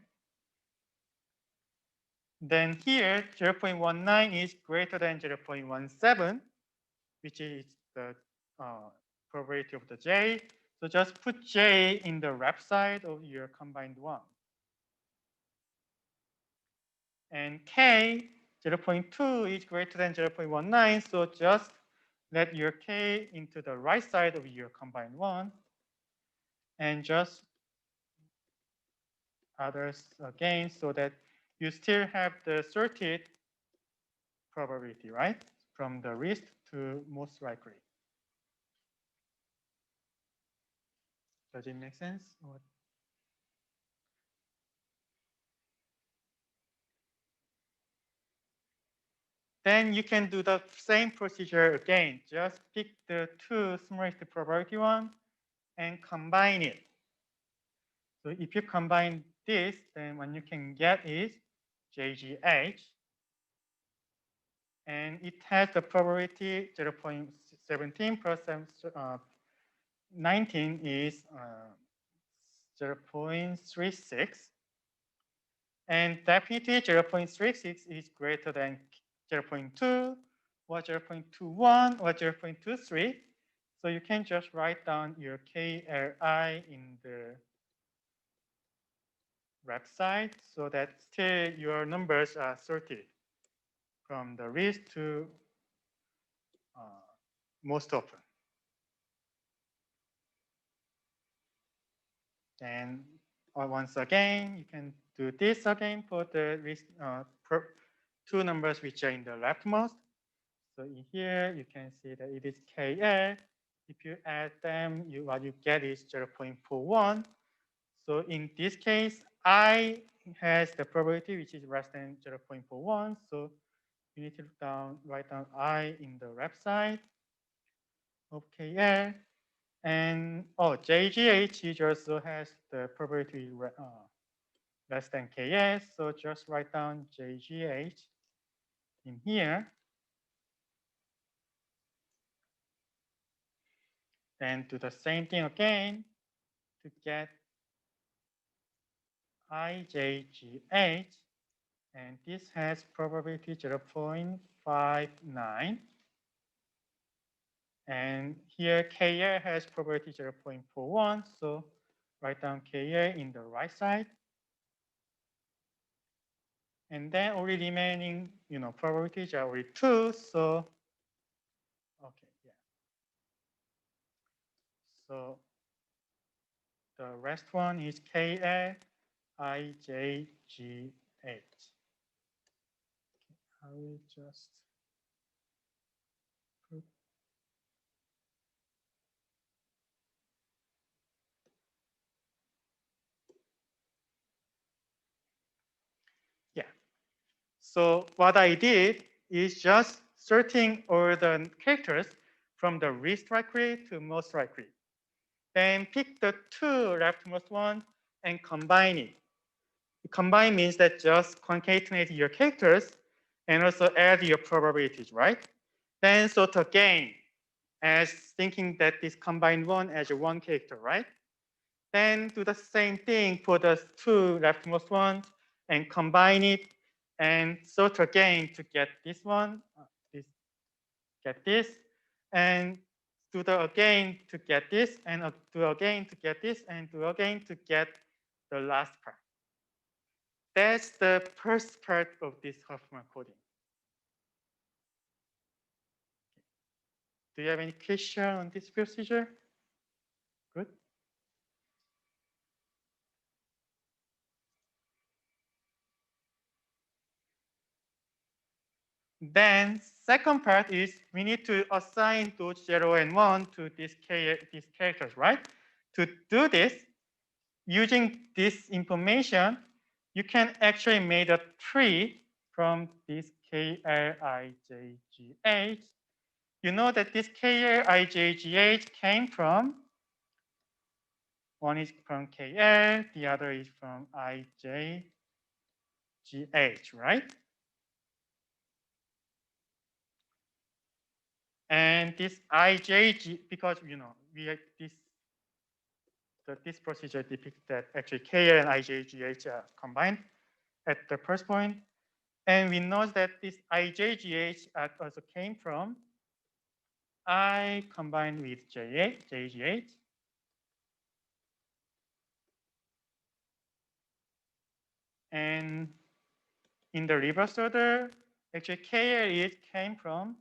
Then here, 0.19 is greater than 0.17, which is the probability of the J. So just put J in the left side of your combined one. And K, 0.2 is greater than 0.19, so just let your K into the right side of your combined one, and just others again, so that you still have the sorted probability, right? From the least to most likely. Does it make sense? Then you can do the same procedure again. Just pick the 2 smallest probability one and combine it. So if you combine this, then what you can get is JGH. And it has the probability 0.17 plus 19 is 0.36. And definitely 0.36 is greater than 0.2 or 0.21 or 0.23. So you can just write down your KLI in the website so that still your numbers are sorted from the least to most often. And once again, you can do this again for the two numbers which are in the leftmost. So in here, you can see that it is KL. If you add them, what you get is 0.41. So in this case, I has the probability which is less than 0.41. So you need to write down I in the left side of KL. And JGH also has the probability less than KS. So just write down JGH in here. Then do the same thing again to get IJGH. And this has probability 0.59. And here KL has probability 0.41. So write down KL in the right side. And then only remaining, probabilities are only 2. So, okay, yeah. So the rest one is KL, IJGH. I will just put yeah. So what I did is just sorting all the characters from the least likely to most likely. Then pick the two leftmost one and combine it. Combine means that just concatenate your characters and also add your probabilities, right? Then sort again as thinking that this combined one as one character, right? Then do the same thing for the two leftmost ones and combine it and sort again to get this one, get this, and do the again to get this, and do again to get this, and do again to get the last part. That's the first part of this Huffman coding. Do you have any question on this procedure? Good. Then second part is we need to assign those 0 and 1 to these characters, right? To do this, using this information, you can actually make a tree from this KLIJGH. You know that this KLIJGH came from, one is from KL, the other is from IJGH, right? And this IJG, because we have this procedure depicts that actually KL and IJGH are combined at the first point. And we know that this IJGH also came from I combined with JGH. And in the reverse order, actually KL came from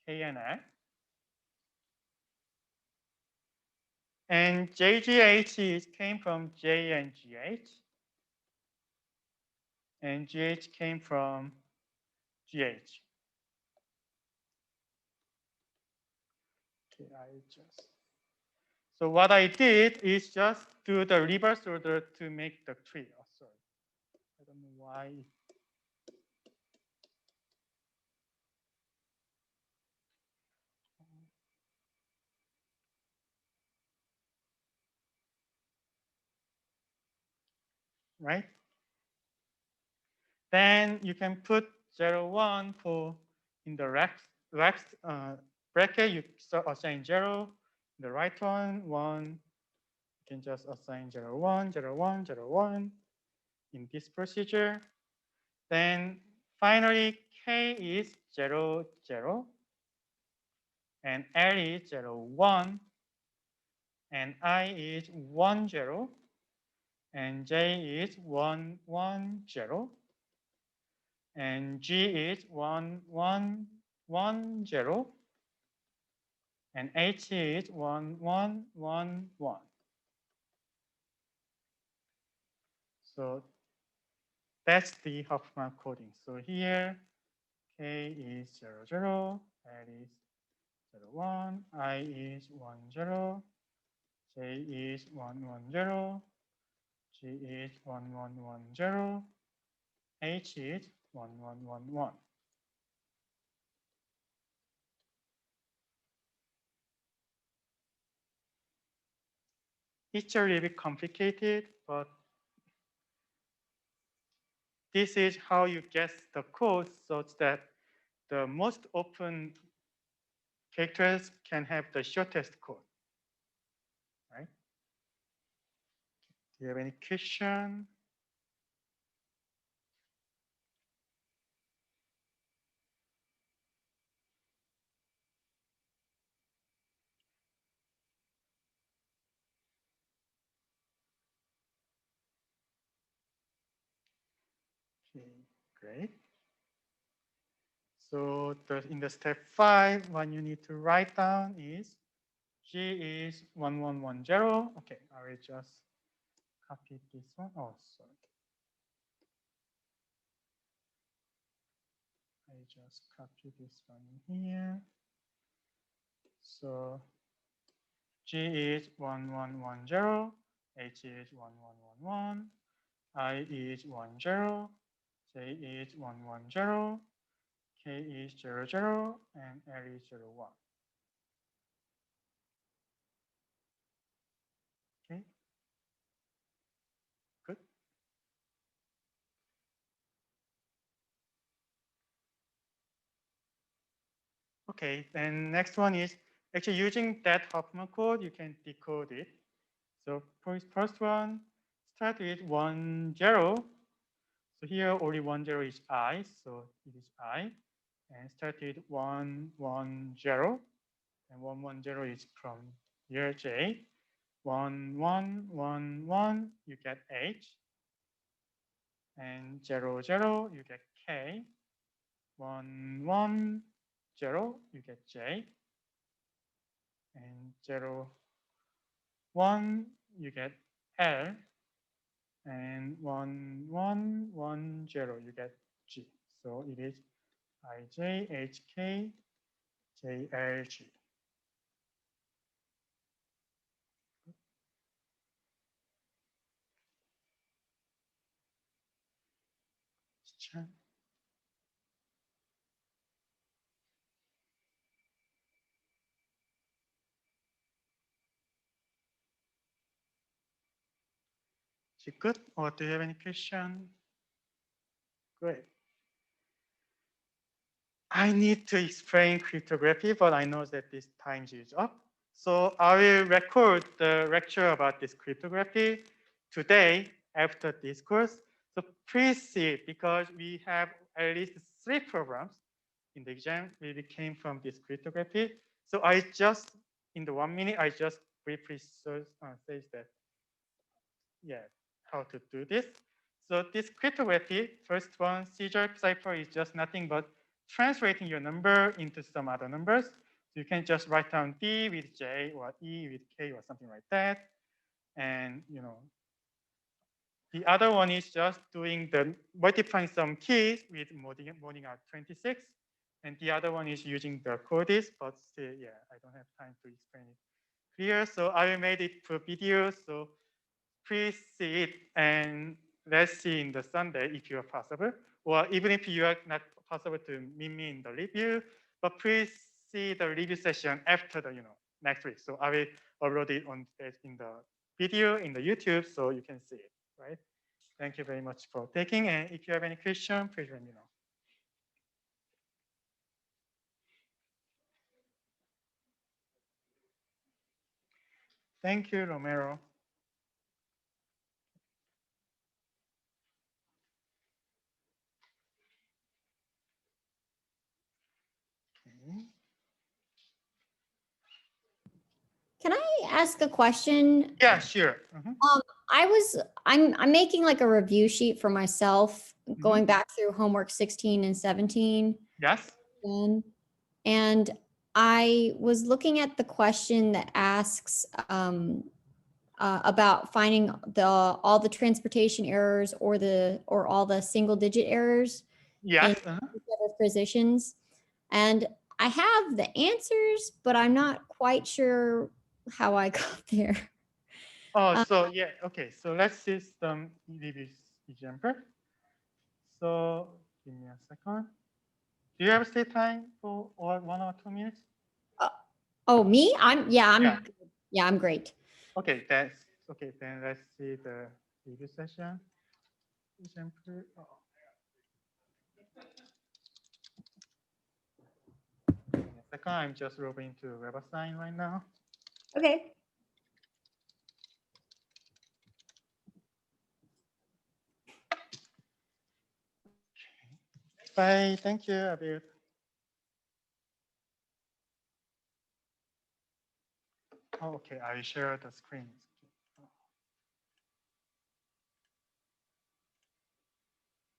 KNL. And JGH came from J and GH. And GH came from GH. Okay, so what I did is just do the reverse order to make the tree. Oh, sorry. I don't know why. right? Then you can put 0, 1 for in the left bracket, you start assign 0. The right one, 1. You can just assign 0, 1, 0, 1, 0, 1 in this procedure. Then finally, K is 0, 0. And L is 0, 1. And I is 1, 0. And J is 1, 1, 0. And G is 1, 1, 1, 0. And H is 1, 1, 1, 1. So that's the Huffman coding. So here, K is 0, 0, L is 0, 1, I is 1, 0, J is 1, 1, 0, G is 1, 1, 1, 0, H is 1, 1, 1, 1. It's a little bit complicated, but this is how you guess the code such that the most open characters can have the shortest code, right? Do you have any question? Okay, great. So in the step 5, what you need to write down is G is 1110. Okay, I will just copy this one. Oh, sorry. I just copy this one here. So G is 1110, H is 1111, I is 10, J is 110, K is 00, and L is 01. Okay, good. Okay, then next one is actually using that Huffman code, you can decode it. So first one, start with 10. So here only 10 is I, so it is I. And start with 110, and 110 is from year J. 1111, you get H. And 00, you get K. 110, you get J. And 01, you get L. And 1110, you get G. So it is IJHK JLG. Is it good? Or do you have any question? Great. I need to explain cryptography, but I know that this time is up. So I will record the lecture about this cryptography today after this course. So please see it because we have at least 3 programs in the exam really came from this cryptography. So I just, in the 1 minute, I just briefly say that, yeah, how to do this. So this cryptography, first one, Caesar cipher is just nothing but translating your number into some other numbers. So you can just write down D with J or E with K or something like that. And the other one is just doing the multiplying some keys with modding out 26. And the other one is using the codis, but still, yeah, I don't have time to explain it here. So I will make it for video. So please see it and let's see in the Sunday if you are possible, or even if you are not possible to meet me in the review, but please see the review session after the next week. So I will upload it on in the video in the YouTube so you can see it, right? Thank you very much for taking. And if you have any question, please let me know. Thank you, Romero. Okay. Can I ask a question? Yeah, sure. Mhm. I'm making like a review sheet for myself, Mm-hmm. going back through homework 16 and 17. Yes. And I was looking at the question that asks about finding all the transportation errors or all the single digit errors Yes. whichever positions. And I have the answers, but I'm not quite sure how I got there. Oh, so yeah, okay. So let's see some example. So give me a second. Do you have stay time for 1 or 2 minutes? Oh, me? I'm Yeah. yeah, I'm great. Okay, that's okay. Then let's see the review session. Example. Oh. Give me a second. I'm just logging into WebAssign right now. Okay. Bye. Thank you, Abir. Oh, okay, I will share the screen.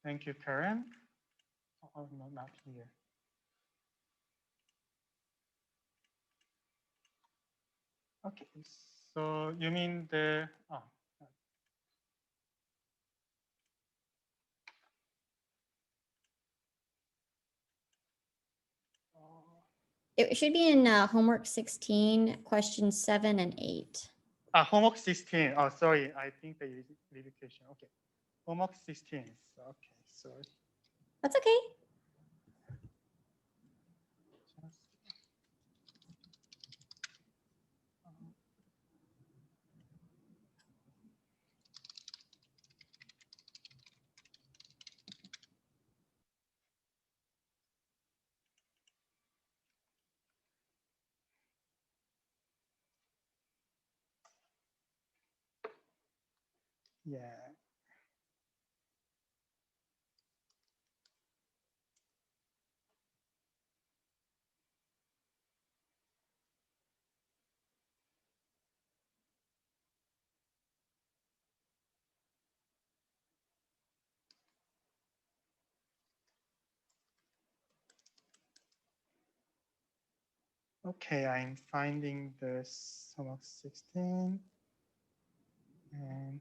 Thank you, Karen. Oh, no, not here. Okay, so you mean the, oh, It should be in homework 16, questions 7 and 8. homework 16. Oh, sorry, I think the education. Okay, homework 16. Okay, sorry. That's okay. Just, yeah. Okay, I'm finding this homework 16 and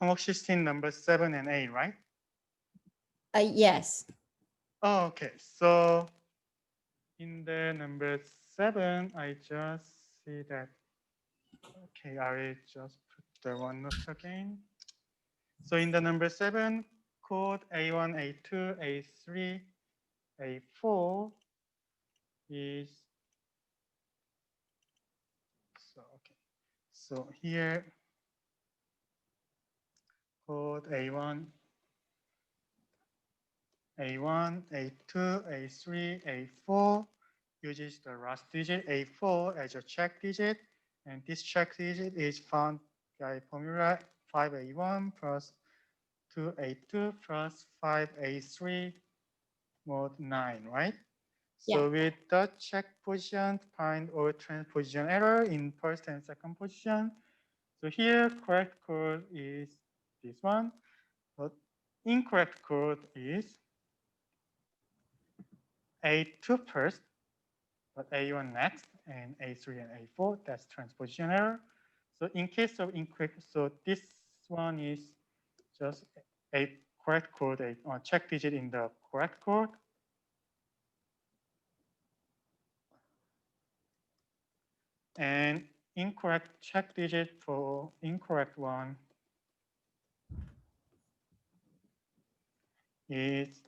homework 16 number 7 and 8, right? Yes. Oh, okay, so in the number 7, I just see that. Okay, I will just put the one note again. So in the number 7, code A1, A2, A3, A4 is, so okay. So here, code A1, A1, A2, A3, A4 uses the last digit A4 as a check digit. And this check digit is found by formula 5A1 plus 2A2 plus 5A3 mod 9, right? So Yeah. with the check position, find all transposition error in first and second position. So here, correct code is this one, but incorrect code is A2 first, but A1 next, and A3 and A4, that's transposition error. So in case of incorrect, so this one is just a correct code, a check digit in the correct code. And incorrect check digit for incorrect one is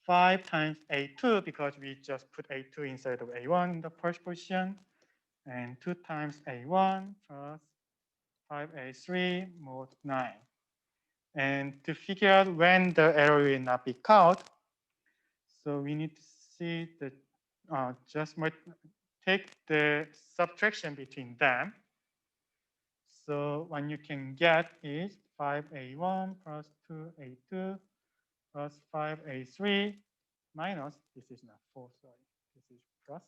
5 times A2 because we just put A2 instead of A1 in the first position. And 2 times A1 plus 5A3 mod 9. And to figure out when the error will not be caught, so we need to see the, take the subtraction between them. So what you can get is 5A1 plus 2A2 plus 5A3 minus, this is not 4, sorry, this is plus.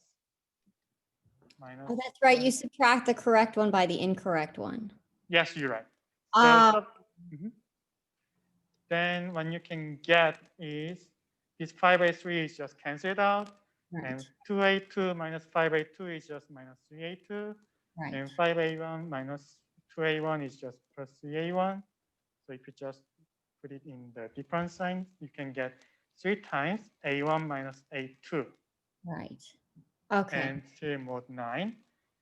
Minus. Oh, that's right. You subtract the correct one by the incorrect one. Yes, you're right. Ah. Then what you can get is this 5A3 is just canceled out. Right. And 2A2 minus 5A2 is just minus 3A2. Right. And 5A1 minus 2A1 is just plus 3A1. So if you just put it in the different sign, you can get 3 times A1 minus A2. Right. Okay. And 3 mod 9.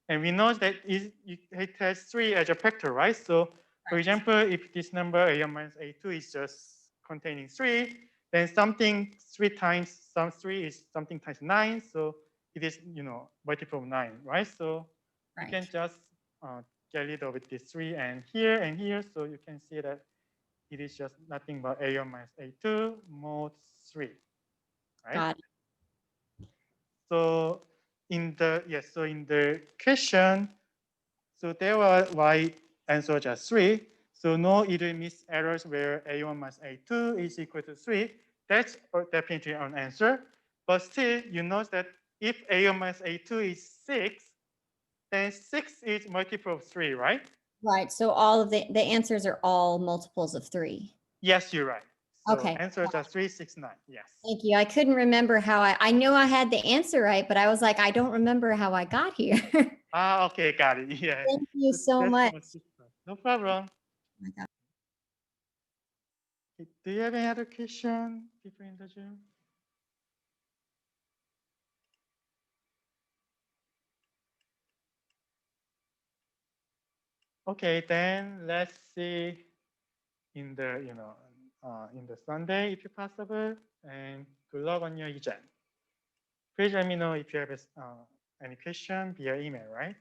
And we know that it has 3 as a factor, right? So for example, if this number A1 minus A2 is just containing 3, then something 3 times some 3 is something times 9. So it is, multiple of 9, right? So you can just get rid of this 3 and here. So you can see that it is just nothing but A1 minus A2 mod 3, right? Got it. So in the question, so there were y answer just 3. So no either miss errors where A1 minus A2 is equal to 3. That's definitely an answer. But still, you notice that if A1 minus A2 is 6, then 6 is multiple of 3, right? Right. So all of the answers are all multiples of 3. Yes, you're right. So Okay. answer just 3, 6, 9. Yes. Thank you. I couldn't remember how I knew I had the answer right, but I was like, I don't remember how I got here. Okay, got it. Yeah. Thank you so That's much. No problem. Oh my God. Do you have any other question, people in the Zoom? Okay, then let's see in the in the Sunday if possible, and good luck on your exam. Please let me know if you have any question via email, right?